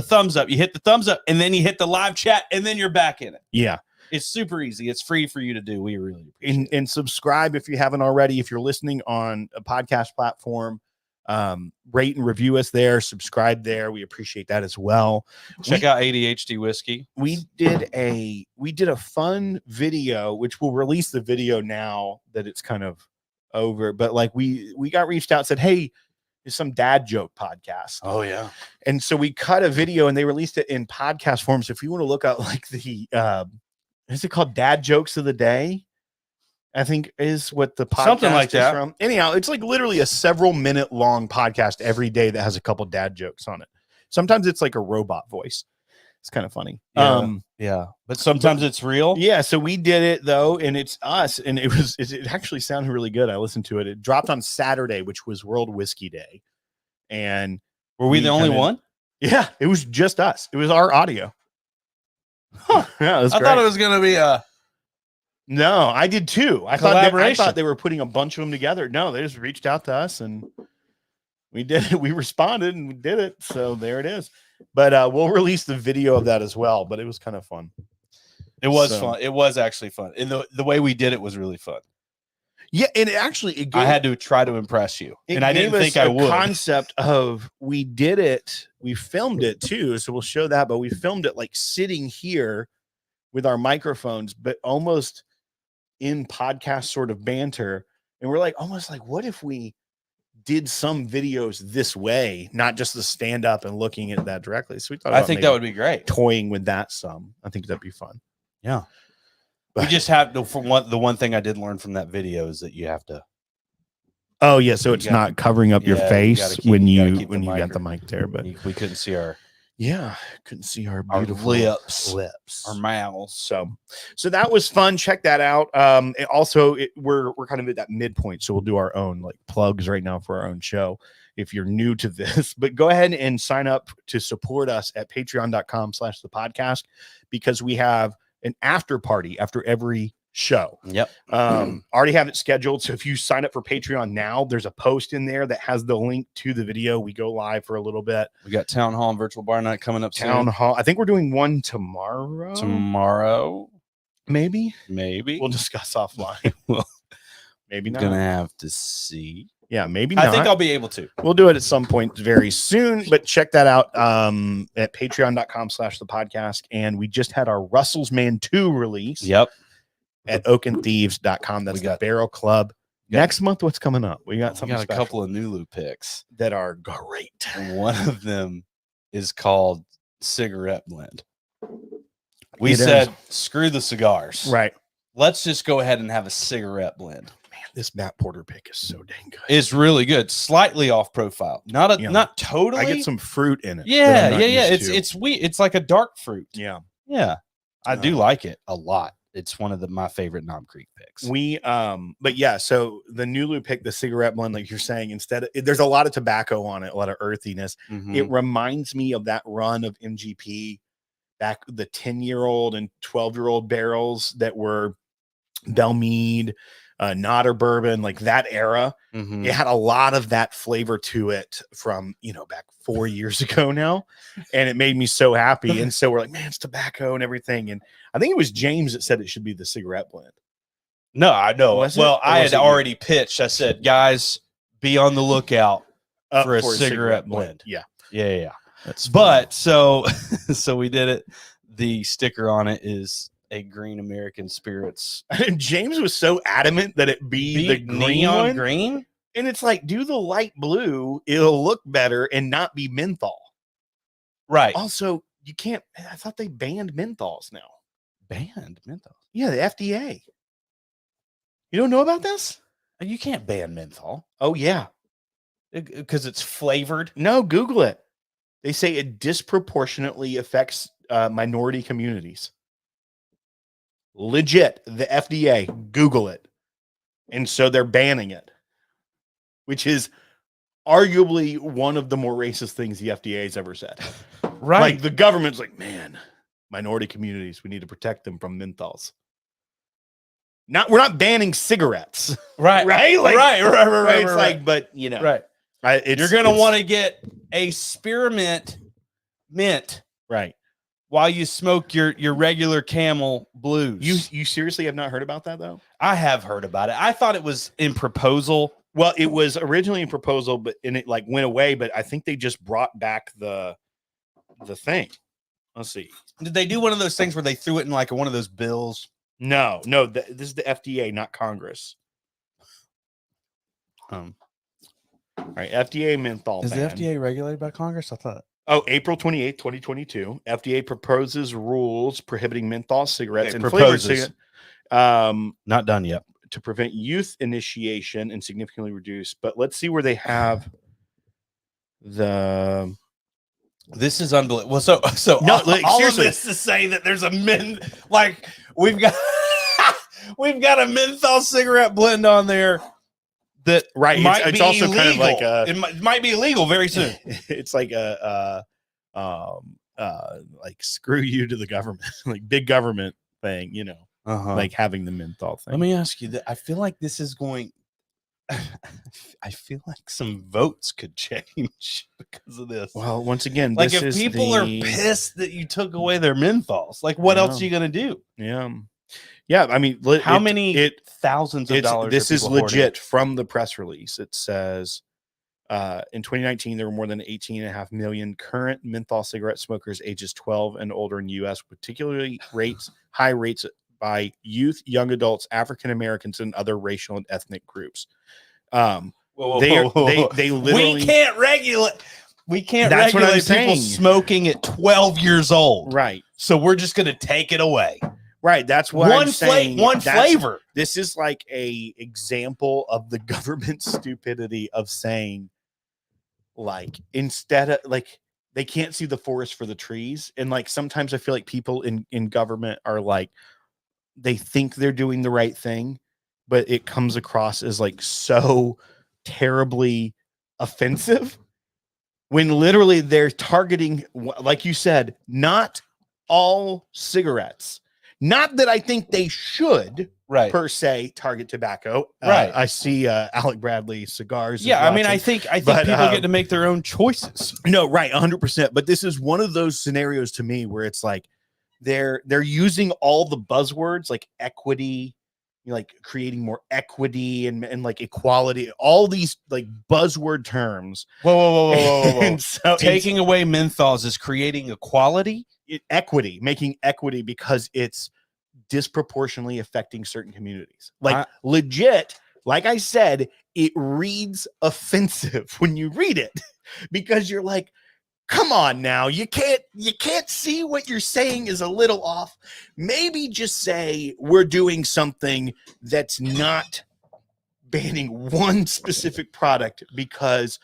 thumbs up. You hit the thumbs up, and then you hit the live chat, and then you're back in it. Yeah. It's super easy. It's free for you to do. We really appreciate it. And subscribe if you haven't already. If you're listening on a podcast platform, rate and review us there. Subscribe there. We appreciate that as well. Check out ADHD Whiskey. We did a fun video, which we'll release the video now that it's kind of over. But like we got reached out and said, hey, there's some dad joke podcast. Oh yeah. And so we cut a video and they released it in podcast form. So if you want to look out like is it called Dad Jokes of the Day? I think is what the podcast something like is that. from. Anyhow, it's like literally a several minute long podcast every day that has a couple dad jokes on it. Sometimes it's like a robot voice. It's kind of funny. Yeah. But sometimes it's real. Yeah. So we did it though, and it's us, and it actually sounded really good. I listened to it. It dropped on Saturday, which was World Whiskey Day. And were we the only one? Yeah, it was just us. It was our audio. Huh. Yeah, it was I great. thought it was gonna be a No, I did too. I thought they were putting a bunch of them together. No, they just reached out to us and we did it. We responded and we did it. So there it is. But we'll release the video of that as well. But it was kind of fun. It was fun. It was actually fun. And the way we did it was really fun. Yeah, and it I had to try to impress you. And I didn't think I would. Concept of we did it, we filmed it too. So we'll show that, but we filmed it like sitting here with our microphones, but almost in podcast sort of banter. And we're like, almost like, what if we did some videos this way, not just the stand up and looking at that directly? So we thought, I think that would be great. Toying with that some. I think that'd be fun. Yeah. But we just have to, the one thing I did learn from that video is that you have to. Oh yeah. So it's not covering up your face when you got the mic there, but we couldn't see our. Yeah, couldn't see our beautiful lips, our mouths. So that was fun. Check that out. We're kind of at that midpoint, so we'll do our own like plugs right now for our own show. If you're new to this, but go ahead and sign up to support us at patreon.com/thepodcast because we have an after party after every show. Yep. Already have it scheduled. So if you sign up for Patreon now, there's a post in there that has the link to the video. We go live for a little bit. We got Town Hall and Virtual Bar Night coming up soon. Hall. I think we're doing one tomorrow. Maybe. We'll discuss offline. Well, maybe not. Gonna have to see. Yeah, maybe not. I think I'll be able to. We'll do it at some point very soon, but check that out at patreon.com/thepodcast. And we just had our Russell's Man 2 release. Yep. At oakandthieves.com. That's the Barrel Club. Next month, what's coming up? We got something. We got a couple of Nulu picks that are great. One of them is called Cigarette Blend. We said, screw the cigars. Right. Let's just go ahead and have a cigarette blend. Man, this Matt Porter pick is so dang good. It's really good. Slightly off profile. Not totally. I get some fruit in it. Yeah. It's sweet. It's like a dark fruit. Yeah. I do like it a lot. It's one of my favorite Knob Creek picks. But yeah, so the Nulu pick, the cigarette blend, like you're saying, there's a lot of tobacco on it, a lot of earthiness. Mm-hmm. It reminds me of that run of MGP back, the 10-year-old and 12-year-old barrels that were Belmead, Nodder Bourbon, like that era. Mm-hmm. It had a lot of that flavor to it from, back 4 years ago now. And it made me so happy. And so we're like, man, it's tobacco and everything. And I think it was James that said it should be the cigarette blend. No, I know. I had already pitched. I said, guys, be on the lookout for a cigarette blend. Yeah. So we did it. The sticker on it is a Green American Spirits. And James was so adamant that it be the neon green. And it's like, do the light blue. It'll look better and not be menthol. Right. Also, you can't. I thought they banned menthols now. Banned menthol? Yeah, the FDA. You don't know about this? You can't ban menthol. Oh, yeah. Because it's flavored? No, Google it. They say it disproportionately affects minority communities. Legit, the FDA, Google it. And so they're banning it, which is arguably one of the more racist things the FDA has ever said. Right. Like the government's like, man, minority communities, we need to protect them from menthols. We're not banning cigarettes. Right. Right? Like, right. It's right. like, but right. You're going to want to get a spearmint mint. Right. While you smoke your regular Camel Blues. You seriously have not heard about that, though? I have heard about it. I thought it was in proposal. Well, it was originally in proposal, but it like went away. But I think they just brought back the thing. Let's see. Did they do one of those things where they threw it in like one of those bills? No. This is the FDA, not Congress. All right, FDA menthol. Is the FDA regulated by Congress? I thought. Oh, April 28th, 2022. FDA proposes rules prohibiting menthol cigarettes and flavored cigarettes. Not done yet. To prevent youth initiation and significantly reduce. But let's see where they have the. This is unbelievable. So no, all of this to say that there's a we've got we've got a menthol cigarette blend on there that it's also illegal. Kind of like it might be illegal very soon. It's like like screw you to the government, like big government thing, like having the menthol thing. Let me ask you that. I feel like this is going. I feel like some votes could change because of this. Well, once again, like if people are pissed that you took away their menthols, like what else are you going to do? Yeah. I mean, how many thousands of dollars? This is legit from the press release. It says in 2019 there were more than 18.5 million current menthol cigarette smokers ages 12 and older in the U.S., particularly high rates by youth, young adults, African Americans, and other racial and ethnic groups. They literally, we can't regulate people smoking at 12 years old, right? So we're just going to take it away, right? That's what I'm saying. One flavor. This is like a example of the government stupidity of saying, like, instead of like they can't see the forest for the trees, and like sometimes I feel like people in government are like, they think they're doing the right thing, but it comes across as like so terribly offensive when literally they're targeting, like you said, not all cigarettes. Not that I think they should per se target tobacco. Right. I see Alec Bradley cigars. Yeah. I mean, I think people get to make their own choices. No, right. 100%. But this is one of those scenarios to me where it's like, they're using all the buzzwords like equity, like creating more equity and like equality, all these like buzzword terms. Whoa. And so taking away menthols is creating equality, equity, making equity because it's disproportionately affecting certain communities. Like legit, like I said, it reads offensive when you read it because you're like, come on now, you can't see what you're saying is a little off. Maybe just say we're doing something that's not banning one specific product because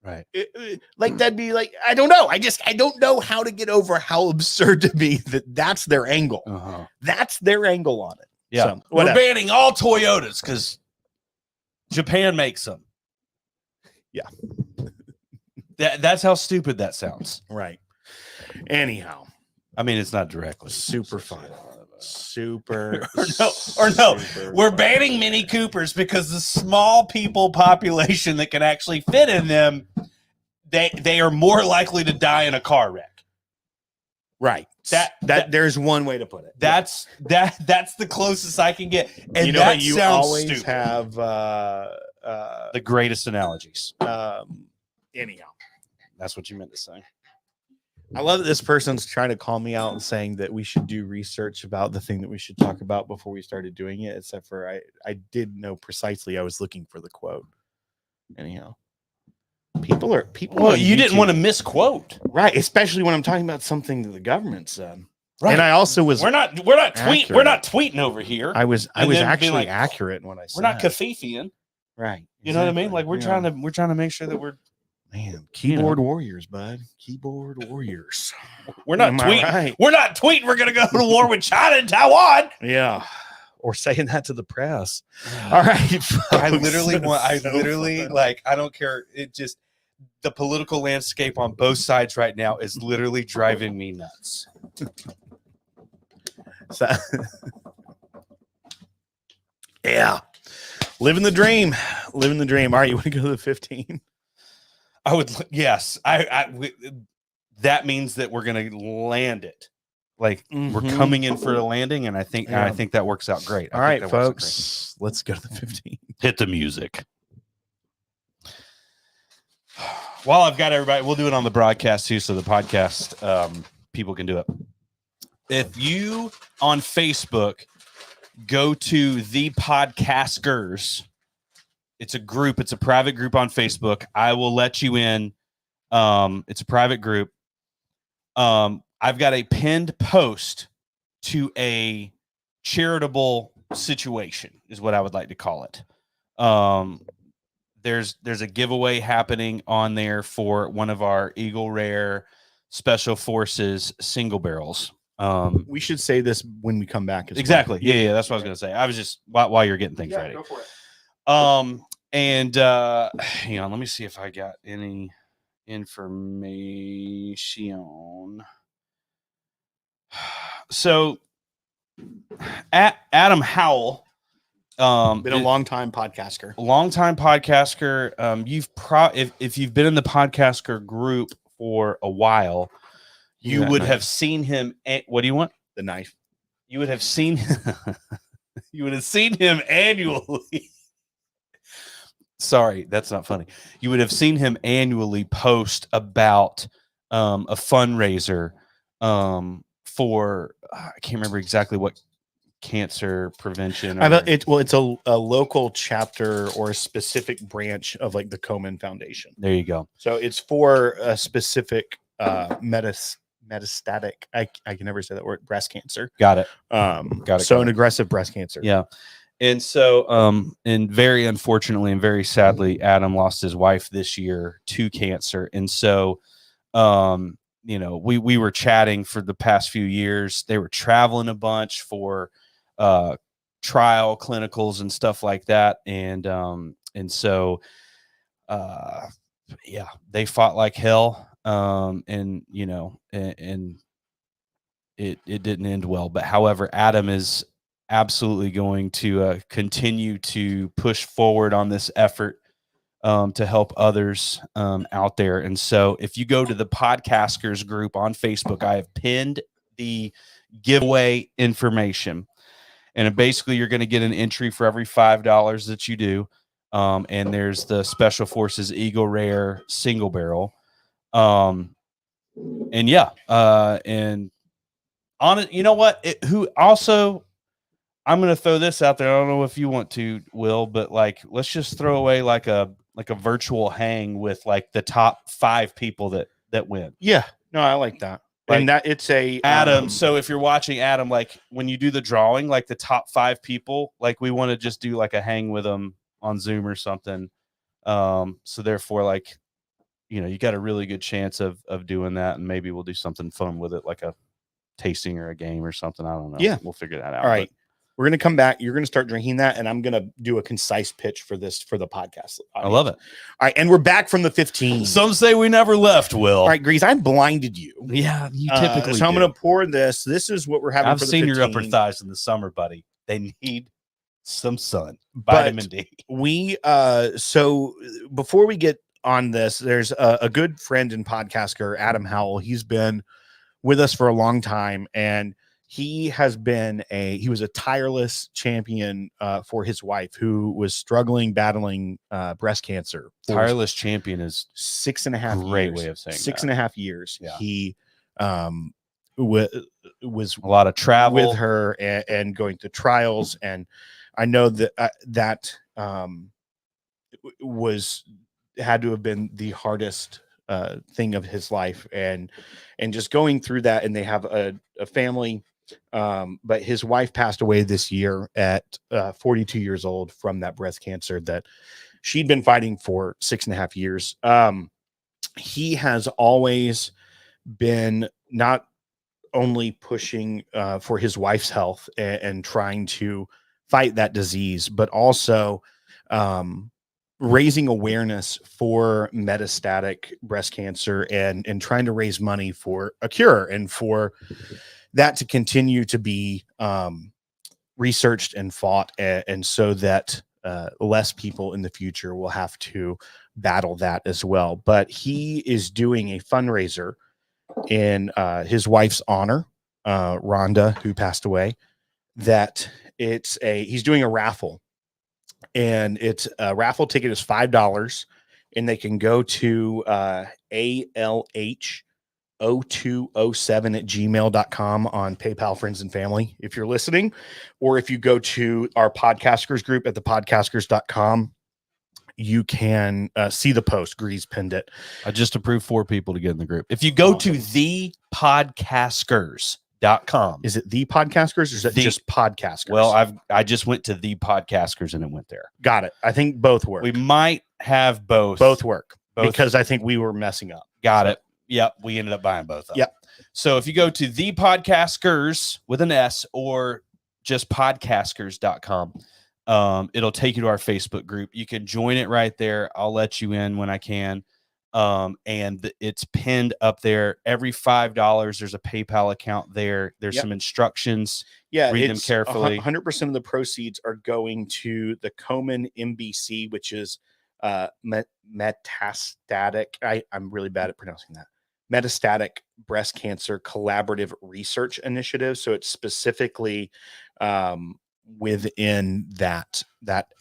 like that'd be like, I don't know. I don't know how to get over how absurd to me that's their angle. That's their angle on it. Yeah. So, we're banning all Toyotas because Japan makes them. Yeah. That's how stupid that sounds. Right. Anyhow, I mean, it's not directly super fun. Super. or no. We're banning Mini Coopers because the small people population that can actually fit in them, they are more likely to die in a car wreck. Right. That there's one way to put it. That's the closest I can get. And you know, that you sounds always stupid. Have the greatest analogies. Anyhow. That's what you meant to say. I love that this person's trying to call me out and saying that we should do research about the thing that we should talk about before we started doing it, except for I did know precisely I was looking for the quote. Anyhow. People well, you didn't want to misquote. Right, especially when I'm talking about something that the government said. Right. And I also was we're not tweeting over here. I was actually accurate in what I said. We're not Kafifian. Right. You know what I mean? Like we're trying to make sure that we're keyboard warriors, bud. Keyboard warriors. We're not tweeting. Right? We're not tweeting. We're gonna go to war with China and Taiwan. Yeah. Or saying that to the press. All right. Folks. I literally like, I don't care. It just, the political landscape on both sides right now is literally driving me nuts. So, yeah. Living the dream. Living the dream. All right. You want to go to the 15? I would, yes. That means that we're going to land it. Like we're coming in for a landing, and I think that works out great. All right, folks, let's go to the 15. Hit the music. While I've got everybody, we'll do it on the broadcast too, so the podcast people can do it. If you on Facebook go to the Podcasters, it's a group, it's a private group on Facebook. I will let you in. It's a private group. I've got a pinned post to a charitable situation is what I would like to call it. There's a giveaway happening on there for one of our Eagle Rare Special Forces single barrels. We should say this when we come back. Exactly. Well. Yeah. That's what I was going to say. I was just while you're getting things ready. Go for it. And hang on, let me see if I got any information. So, Adam Howell, been a long time podcaster. You've if you've been in the podcaster group for a while, you would have seen him. What do you want? The knife. You would have seen. You would have seen him annually. Sorry, that's not funny. You would have seen him annually post about a fundraiser for I can't remember exactly what cancer prevention. It's a local chapter or a specific branch of like the Komen Foundation. There you go. So it's for a specific metastatic. I can never say that word. Breast cancer. Got it. So an aggressive breast cancer. Yeah. And so, and very unfortunately and very sadly, Adam lost his wife this year to cancer. And so, we were chatting for the past few years. They were traveling a bunch for trial clinicals and stuff like that. And so, they fought like hell. And it didn't end well. But however, Adam is absolutely going to continue to push forward on this effort to help others out there. And so if you go to the Podcasters group on Facebook, I have pinned the giveaway information. And basically you're going to get an entry for every $5 that you do. And there's the Special Forces Eagle Rare single barrel. And on it, you know what? I'm going to throw this out there. I don't know if you want to, Will, but like, let's just throw away like a virtual hang with like the top 5 people that win. Yeah, no, I like that. Like, and that it's a Adam. So if you're watching Adam, like when you do the drawing, like the top 5 people, like we want to just do like a hang with them on Zoom or something. So therefore, like, you got a really good chance of doing that, and maybe we'll do something fun with it, like a tasting or a game or something. I don't know. Yeah, we'll figure that out. All right. We're going to come back. You're going to start drinking that, and I'm going to do a concise pitch for the podcast. I love it. All right, and we're back from the 15. Some say we never left, Will. All right, Grease, I blinded you. Yeah, you typically so I'm going to pour this. This is what we're having I've for the seen 15. your upper thighs in the summer, buddy. They need some sun. Vitamin D. So before we get on this, there's a good friend and podcaster, Adam Howell. He's been with us for a long time, and he was a tireless champion for his wife, who was struggling, battling breast cancer. Tireless champion is 6.5 great years. way of saying 6.5 years. Yeah. He was a lot of travel with her and going to trials, and I know that had to have been the hardest thing of his life, and just going through that. And they have a family, but his wife passed away this year at 42 years old from that breast cancer that she'd been fighting for 6.5 years. He has always been not only pushing for his wife's health and trying to fight that disease, but also raising awareness for metastatic breast cancer and trying to raise money for a cure and for that to continue to be researched and fought, and so that less people in the future will have to battle that as well. But he is doing a fundraiser in his wife's honor, Rhonda, who passed away, that he's doing a raffle. And it's a raffle ticket is $5, and they can go to ALH0207@gmail.com on PayPal Friends and Family if you're listening, or if you go to our podcasters group at thepodcasters.com you can see the post. Grease pinned it. I just approved 4 people to get in the group. If you go to thepodcasters.com. Is it the podcasters or is it just podcasters? Well, I just went to the podcasters and it went there. Got it. I think both work. We might have both. Both work. Because I think we were messing up. Got it. Yep. We ended up buying both of them. Yep. So if you go to the podcasters with an S or just podcasters.com, it'll take you to our Facebook group. You can join it right there. I'll let you in when I can. And it's pinned up there. Every $5, there's a PayPal account there. There's some instructions. Yeah, read them carefully. 100% of the proceeds are going to the Komen MBC, which is metastatic. I'm really bad at pronouncing that. Metastatic Breast Cancer Collaborative Research Initiative. So it's specifically within that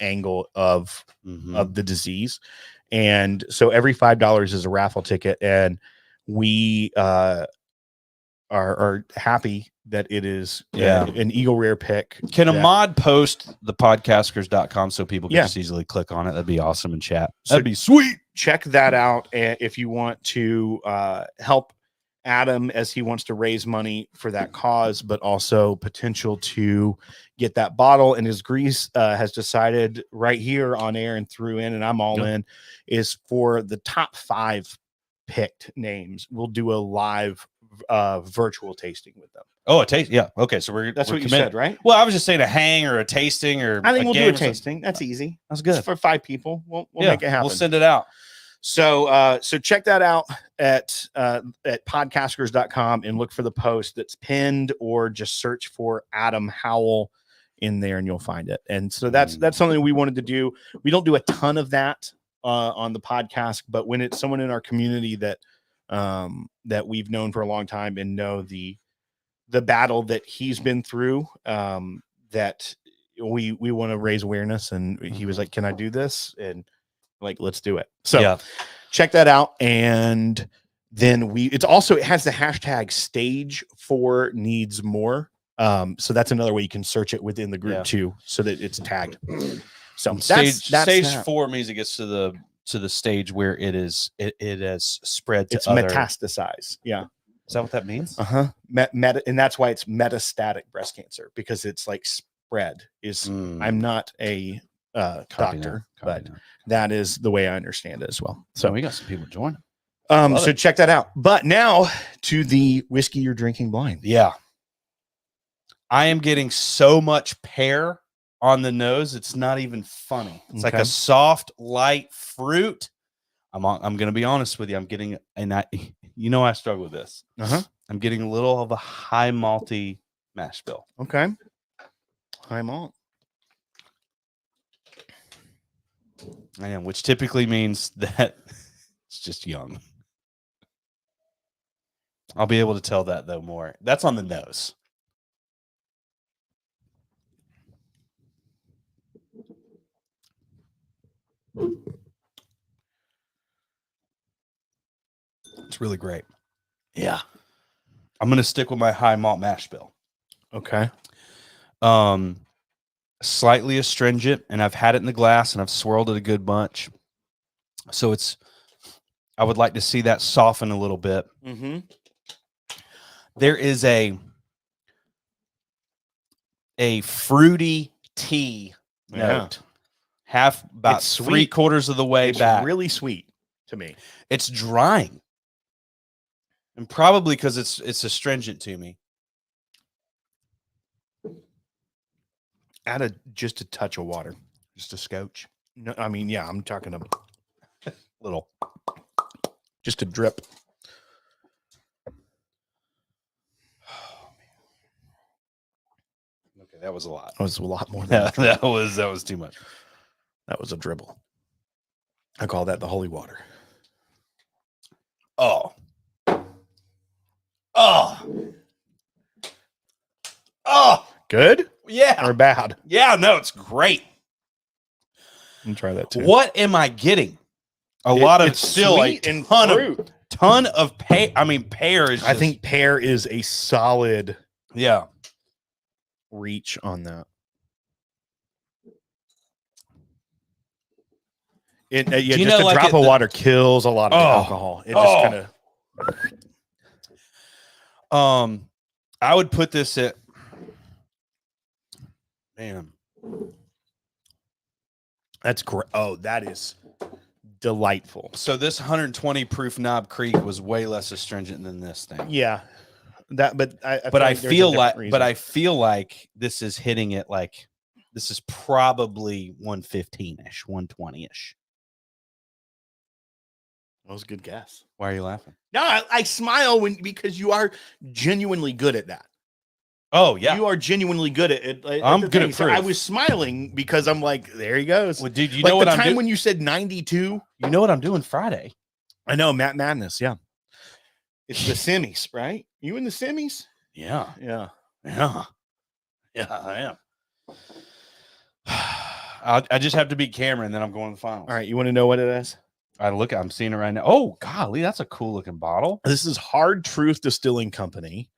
angle of the disease. And so every $5 is a raffle ticket, and we are happy that it is an Eagle Rare pick. Can a mod post the podcasters.com so people can just easily click on it? That'd be awesome in chat. That'd be sweet. Check that out if you want to help Adam as he wants to raise money for that cause, but also potential to get that bottle. And as Grease has decided right here on air and threw in, and I'm all in, is for the top 5 picked names, we'll do a live virtual tasting with them. Oh, a taste. Yeah. Okay. So that's we're what you said, right? Well, I was just saying a hang or a tasting or I think we'll do a tasting. That's easy. That's good. It's for 5 people. We'll make it happen. We'll send it out. So check that out at podcasters.com and look for the post that's pinned, or just search for Adam Howell in there and you'll find it. And so that's something we wanted to do. We don't do a ton of that on the podcast, but when it's someone in our community that we've known for a long time and know the battle that he's been through, that we want to raise awareness. And he was like, "Can I do this?" And like, let's do it. So check that out. And then it has the hashtag stage 4 needs more. So that's another way you can search it within the group too, so that it's tagged. So stage 4 means it gets to the stage where it has spread to metastasized. Yeah. Is that what that means? And that's why it's metastatic breast cancer, because it's like spread I'm not a doctor, but that is the way I understand it as well. So we got some people joining. So check that out. But now to the whiskey you're drinking blind. Yeah. I am getting so much pear on the nose. It's not even funny. It's like a soft, light fruit. I'm going to be honest with you. I'm getting, I struggle with this. I'm getting a little of a high malty mash bill. Okay. High malt. I am, which typically means that it's just young. I'll be able to tell that though more. That's on the nose. It's really great. Yeah. I'm going to stick with my high malt mash bill. Okay. Slightly astringent, and I've had it in the glass and I've swirled it a good bunch. So I would like to see that soften a little bit. There is a fruity tea note. About 3/4 of the way back. Really sweet to me. It's drying. And probably because it's astringent to me. Add just a touch of water. Just a scotch. No, I mean, yeah, I'm talking a little. Just a drip. Oh, man. Okay, that was a lot. That was a lot more than that was too much. That was a dribble. I call that the holy water. Oh. Good? Yeah. Or bad? Yeah, no, it's great. Let me try that too. What am I getting? It's still a ton of pear. I mean, pear is. I think pear is a solid reach on that. Just a drop of water kills a lot of alcohol. It just kind of. I would put this at. Man, that's great. Oh, that is delightful. So this 120 proof Knob Creek was way less astringent than this thing. Yeah, I feel like this is hitting it like this is probably 115-ish, 120-ish. That was a good guess. Why are you laughing? No, I smile because you are genuinely good at that. Oh, yeah. You are genuinely good at it. I'm good at proof. I was smiling because I'm like, there he goes. Well, dude, you know what I'm doing? When you said 92. You know what I'm doing Friday? I know, Matt Madness, yeah. It's the semis, right? You in the semis? Yeah. Yeah. Yeah. Yeah, I am. I just have to beat Cameron, then I'm going to the finals. All right, you want to know what it is? I'm seeing it right now. Oh, golly, that's a cool looking bottle. This is Hard Truth Distilling Company.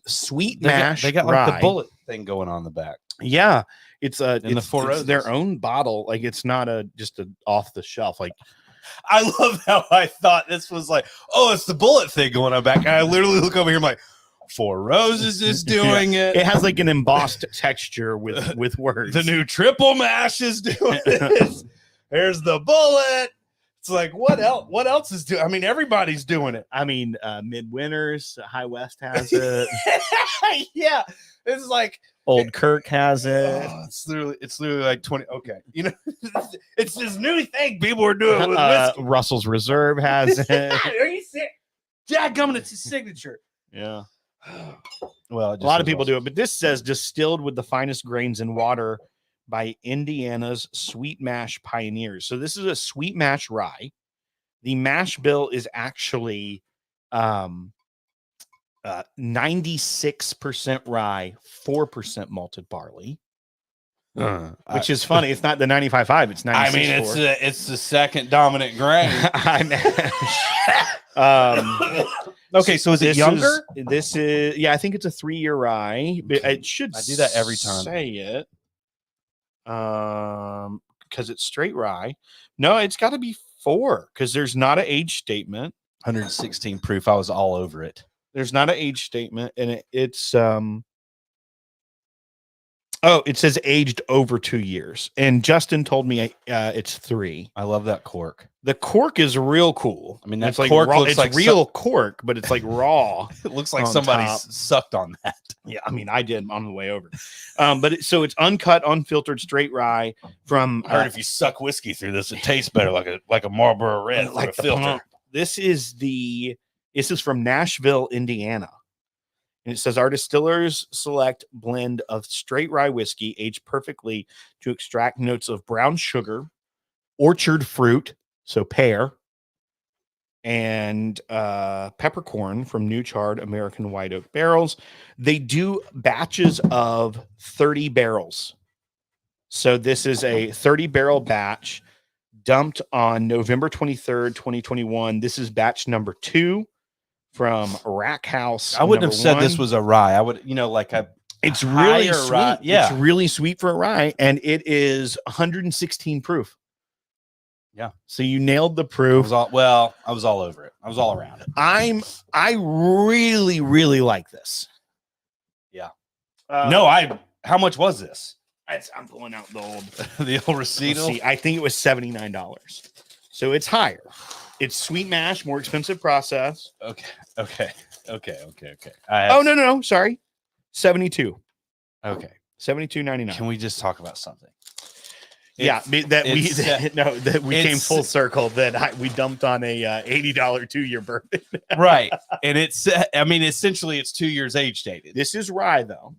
Sweet mash. They got like the bullet thing going on the back. Yeah, it's it's their own bottle. Like it's not just a off the shelf. Like I love how I thought this was like, oh, it's the bullet thing going on back. And I literally look over here, I'm like, Four Roses is doing it. It has like an embossed texture with words. The new Triple Mash is doing this. There's the bullet. It's like, what else? What else is doing? I mean, everybody's doing it. I mean, Midwinters, High West has it. Yeah, it's like Old Kirk has it. Oh, it's literally like 20. Okay, you know, it's this new thing people are doing with whiskey. Russell's Reserve has it. Are you sick? Jack Gumming, it's his signature. Yeah. Well, a lot of people do it, but this says distilled with the finest grains and water by Indiana's Sweet Mash Pioneers. So this is a sweet mash rye. The mash bill is actually 96% rye, 4% malted barley. Which is funny. It's not the 95.5. It's 96.4. I mean, it's the second dominant grain. Okay, so is it younger? This is I think it's a 3-year rye. It should. I do that every time. Say it. Because it's straight rye. No, it's got to be 4 because there's not an age statement. 116 proof. I was all over it. There's not an age statement, and it's it says aged over 2 years. And Justin told me it's 3. I love that cork. The cork is real cool. I mean, that it's like cork raw, looks it's like real cork, but it's like raw. It looks like somebody sucked on that. Yeah, I mean, I did on the way over. But it's uncut, unfiltered, straight rye from. I heard if you suck whiskey through this, it tastes better, like a Marlboro Red, like a filter. Pump. This is from Nashville, Indiana. And it says our distillers select blend of straight rye whiskey aged perfectly to extract notes of brown sugar, orchard fruit, so pear, and peppercorn from new charred American white oak barrels. They do batches of 30 barrels. So this is a 30 barrel batch dumped on November 23rd, 2021. This is batch number 2. From Rack House. I wouldn't have said this was a rye. I would, it's really sweet. Rye. Yeah. It's really sweet for a rye, and it is 116 proof. Yeah. So you nailed the proof. I was all over it. I was all around it. I really, really like this. Yeah. How much was this? I'm pulling out the old receipt. I think it was $79. So it's higher. It's sweet mash, more expensive process. Okay. No. Sorry. 72. Okay. $72.99. Can we just talk about something? We came full circle that we dumped on a $80 2-year bourbon. Right. And essentially it's 2 years age dated. This is rye though.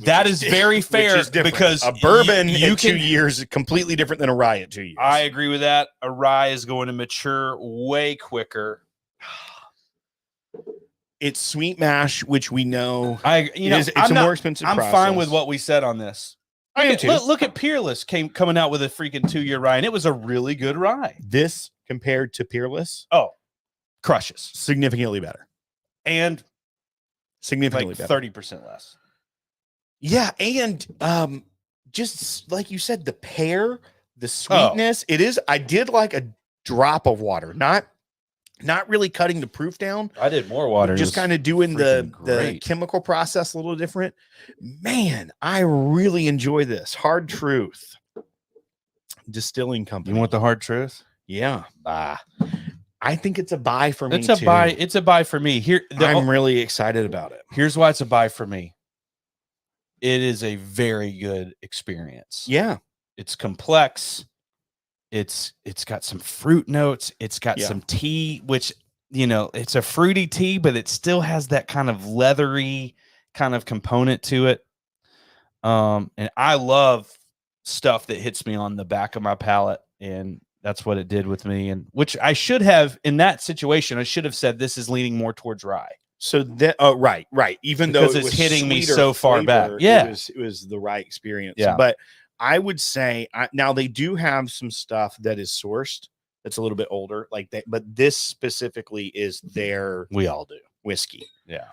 That is very fair because a bourbon in 2 years is completely different than a rye at 2 years. I agree with that. A rye is going to mature way quicker. It's sweet mash, which we know. It's a more expensive process. I'm fine with what we said on this. I am too. Look at Peerless coming out with a freaking 2-year rye, and it was a really good rye. This compared to Peerless, crushes significantly better, and significantly better, 30% less. Yeah, and just like you said, the pear, The sweetness, it is. I did like a drop of water, not really cutting the proof down. I did more water. Just kind of doing the chemical process a little different. Man, I really enjoy this. Hard Truth Distilling Company. You want the Hard Truth? Yeah. I think it's a buy for me. It's a buy. It's a buy for me. I'm really excited about it. Here's why it's a buy for me. It is a very good experience. Yeah. It's complex. It's got some fruit notes. It's got some tea, which, it's a fruity tea, but it still has that kind of leathery kind of component to it. And I love stuff that hits me on the back of my palate, and that's what it did with me. And which I should have, in that situation, I should have said this is leaning more towards rye. So that right. Even because though it's hitting me so far back. Yeah, it was the right experience. Yeah, but I would say now they do have some stuff that is sourced that's a little bit older, like that. But this specifically is their whiskey. Yeah.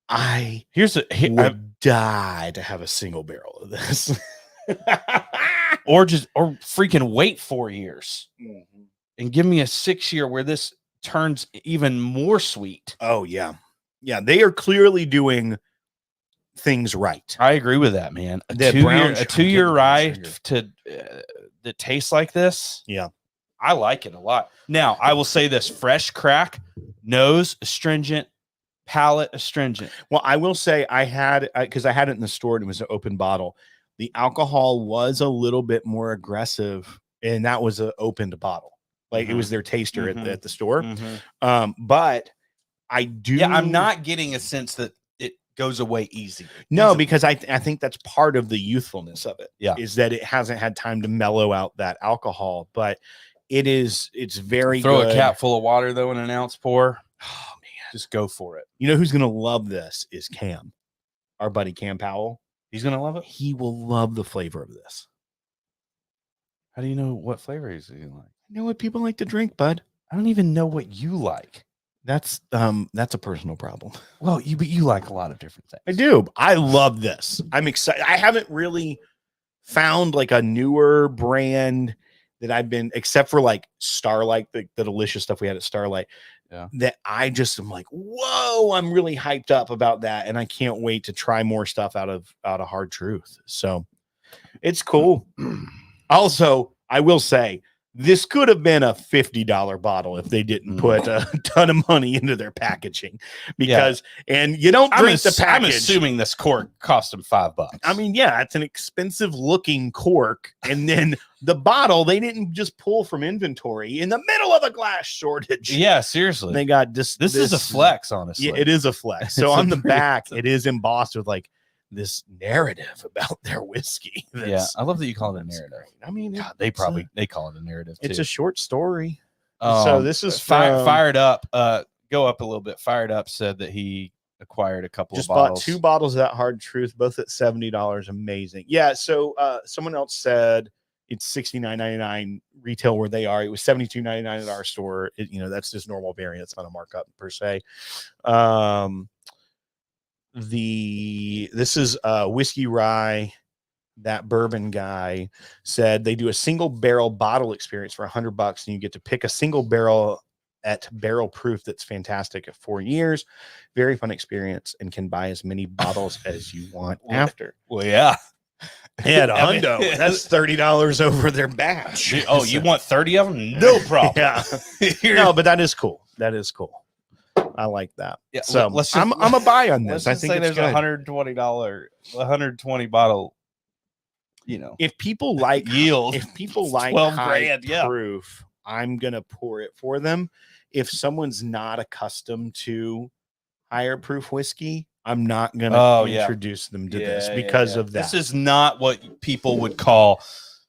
I would die to have a single barrel of this, or freaking wait 4 years and give me a 6-year where this turns even more sweet. Oh yeah. They are clearly doing things right. I agree with that, man. A 2-year rye that tastes like this. Yeah, I like it a lot. Now I will say this: fresh crack, nose astringent, palate astringent. Well, I will say because I had it in the store and it was an open bottle. The alcohol was a little bit more aggressive, and that was an opened bottle. Like it was their taster at the store. But I do. Yeah, I'm not getting a sense that it goes away easy. No, because I think that's part of the youthfulness of it. Yeah, is that it hasn't had time to mellow out that alcohol, but it's very Throw good. A cap full of water though in an ounce pour. Oh man, just go for it. You know who's gonna love this is Cam, our buddy Cam Powell. He's gonna love it. He will love the flavor of this. How do you know what flavor he's like? I know what people like to drink, bud. I don't even know what you like. That's a personal problem. Well, you like a lot of different things. I do. I love this. I'm excited. I haven't really found like a newer brand that I've been, except for like Starlight, the delicious stuff we had at Starlight. Yeah. That I just am like, whoa, I'm really hyped up about that, and I can't wait to try more stuff out of Hard Truth. So it's cool. Also, I will say, this could have been a $50 bottle if they didn't put a ton of money into their packaging, because and you don't drink the package. I'm assuming this cork cost them $5. I mean, yeah, it's an expensive looking cork, and then the bottle they didn't just pull from inventory in the middle of a glass shortage. Yeah, seriously, they got this is a flex, honestly. Yeah, it is a flex. So on the back, it is embossed with like this narrative about their whiskey. Yeah, I love that you call it a narrative. I mean, God, they call it a narrative too. It's a short story. So this is Fired Up. Go up a little bit. Fired Up said that he acquired a couple of bottles. Bought 2 bottles of that Hard Truth, both at $70. Amazing. Yeah. So someone else said it's $69.99 retail where they are. It was $72.99 at our store. That's just normal variant. It's not a markup per se. This is Whiskey Rye. That bourbon guy said they do a single barrel bottle experience for $100, and you get to pick a single barrel at barrel proof. That's fantastic at 4 years. Very fun experience, and can buy as many bottles as you want after. Well, yeah. Yeah, a hundo. That's $30 over their batch. Oh, you want 30 of them? No problem. Yeah. No, but that is cool. That is cool. I like that. Yeah. So I'm a buy on this. I think there's $120, 120 bottle. If people like yield, if people like 12 high grand, proof, I'm gonna pour it for them. If someone's not accustomed to higher proof whiskey, I'm not gonna introduce them to this because of that. This is not what people would call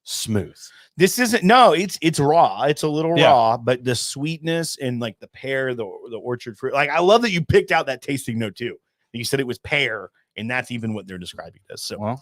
smooth. This isn't. No, it's raw. It's a little raw, but the sweetness and like the pear, the orchard fruit. Like I love that you picked out that tasting note too. You said it was pear, and that's even what they're describing this. So,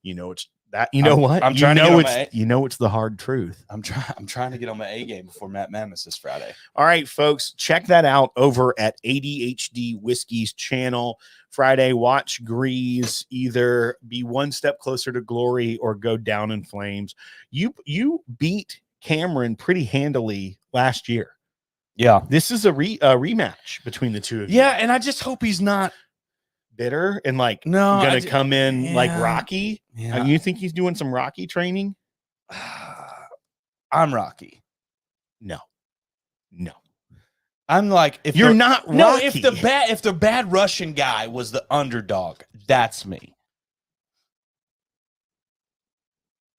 it's That you know what? I'm trying to get on my you know it's the hard truth. I'm trying to get on my A game before Matt Mammoth this Friday. All right, folks, check that out over at ADHD Whiskey's channel. Friday, watch Grease either be one step closer to glory or go down in flames. You beat Cameron pretty handily last year. Yeah, this is a rematch between the two of you. Yeah, and I just hope he's not bitter and like gonna come in like Rocky. Yeah. You think he's doing some Rocky training? I'm Rocky. No. I'm like, if you're not Rocky. No, if the bad Russian guy was the underdog, that's me.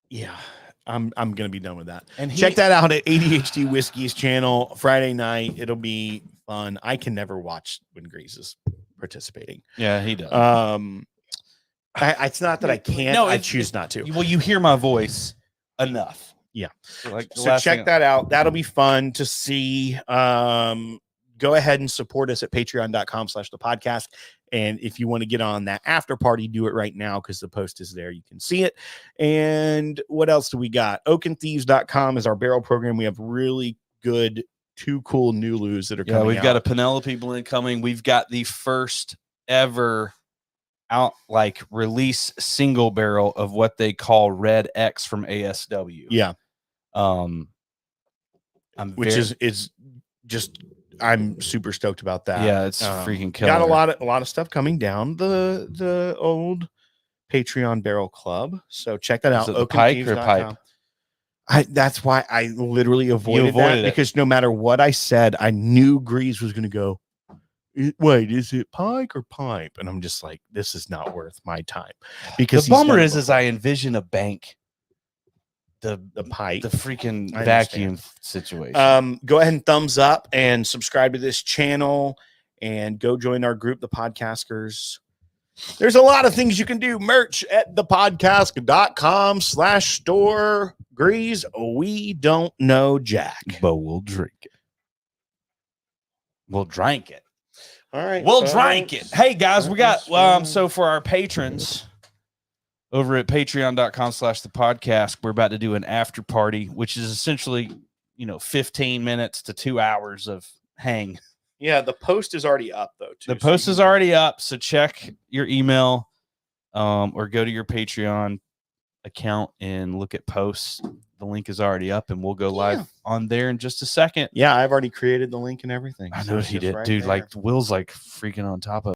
Yeah. I'm gonna be done with that. And check that out at ADHD Whiskey's channel Friday night. It'll be fun. I can never watch when Grease is participating. Yeah, he does. It's not that I can't. No, I choose not to. Well, you hear my voice enough. Yeah. So check that out. That'll be fun to see. Go ahead and support us at patreon.com/thepodcast. And if you want to get on that after party, do it right now because the post is there. You can see it. And what else do we got? oakandthieves.com is our barrel program. We have really good, two cool new loos that are coming out. We've got a Penelope blend coming. We've got the first ever release single barrel of what they call Red X from ASW. Yeah. I'm super stoked about that. Yeah, it's freaking killer. Got a lot of stuff coming down the old Patreon Barrel Club. So check that out. Is it the pike or pipe? That's why I literally avoided that because no matter what I said, I knew Grease was going to go, wait, is it pike or pipe? And I'm just like, this is not worth my time. Because the bummer is I envision a bank. The pipe, the freaking vacuum situation. Go ahead and thumbs up and subscribe to this channel and go join our group, the Podcasters. There's a lot of things you can do. Merch at thepodcast.com/store. Grease, we don't know Jack, but we'll drink it. We'll drink it. All right. We'll drink it. Hey guys, we got so for our patrons over at patreon.com/thepodcast, we're about to do an after party, which is essentially, 15 minutes to 2 hours of hang. Yeah, the post is already up, though. The post is already up, so check your email or go to your Patreon account and look at posts. The link is already up, and we'll go live on there in just a second. Yeah, I've already created the link and everything. I know he did, right dude. There. Will's freaking on top of it.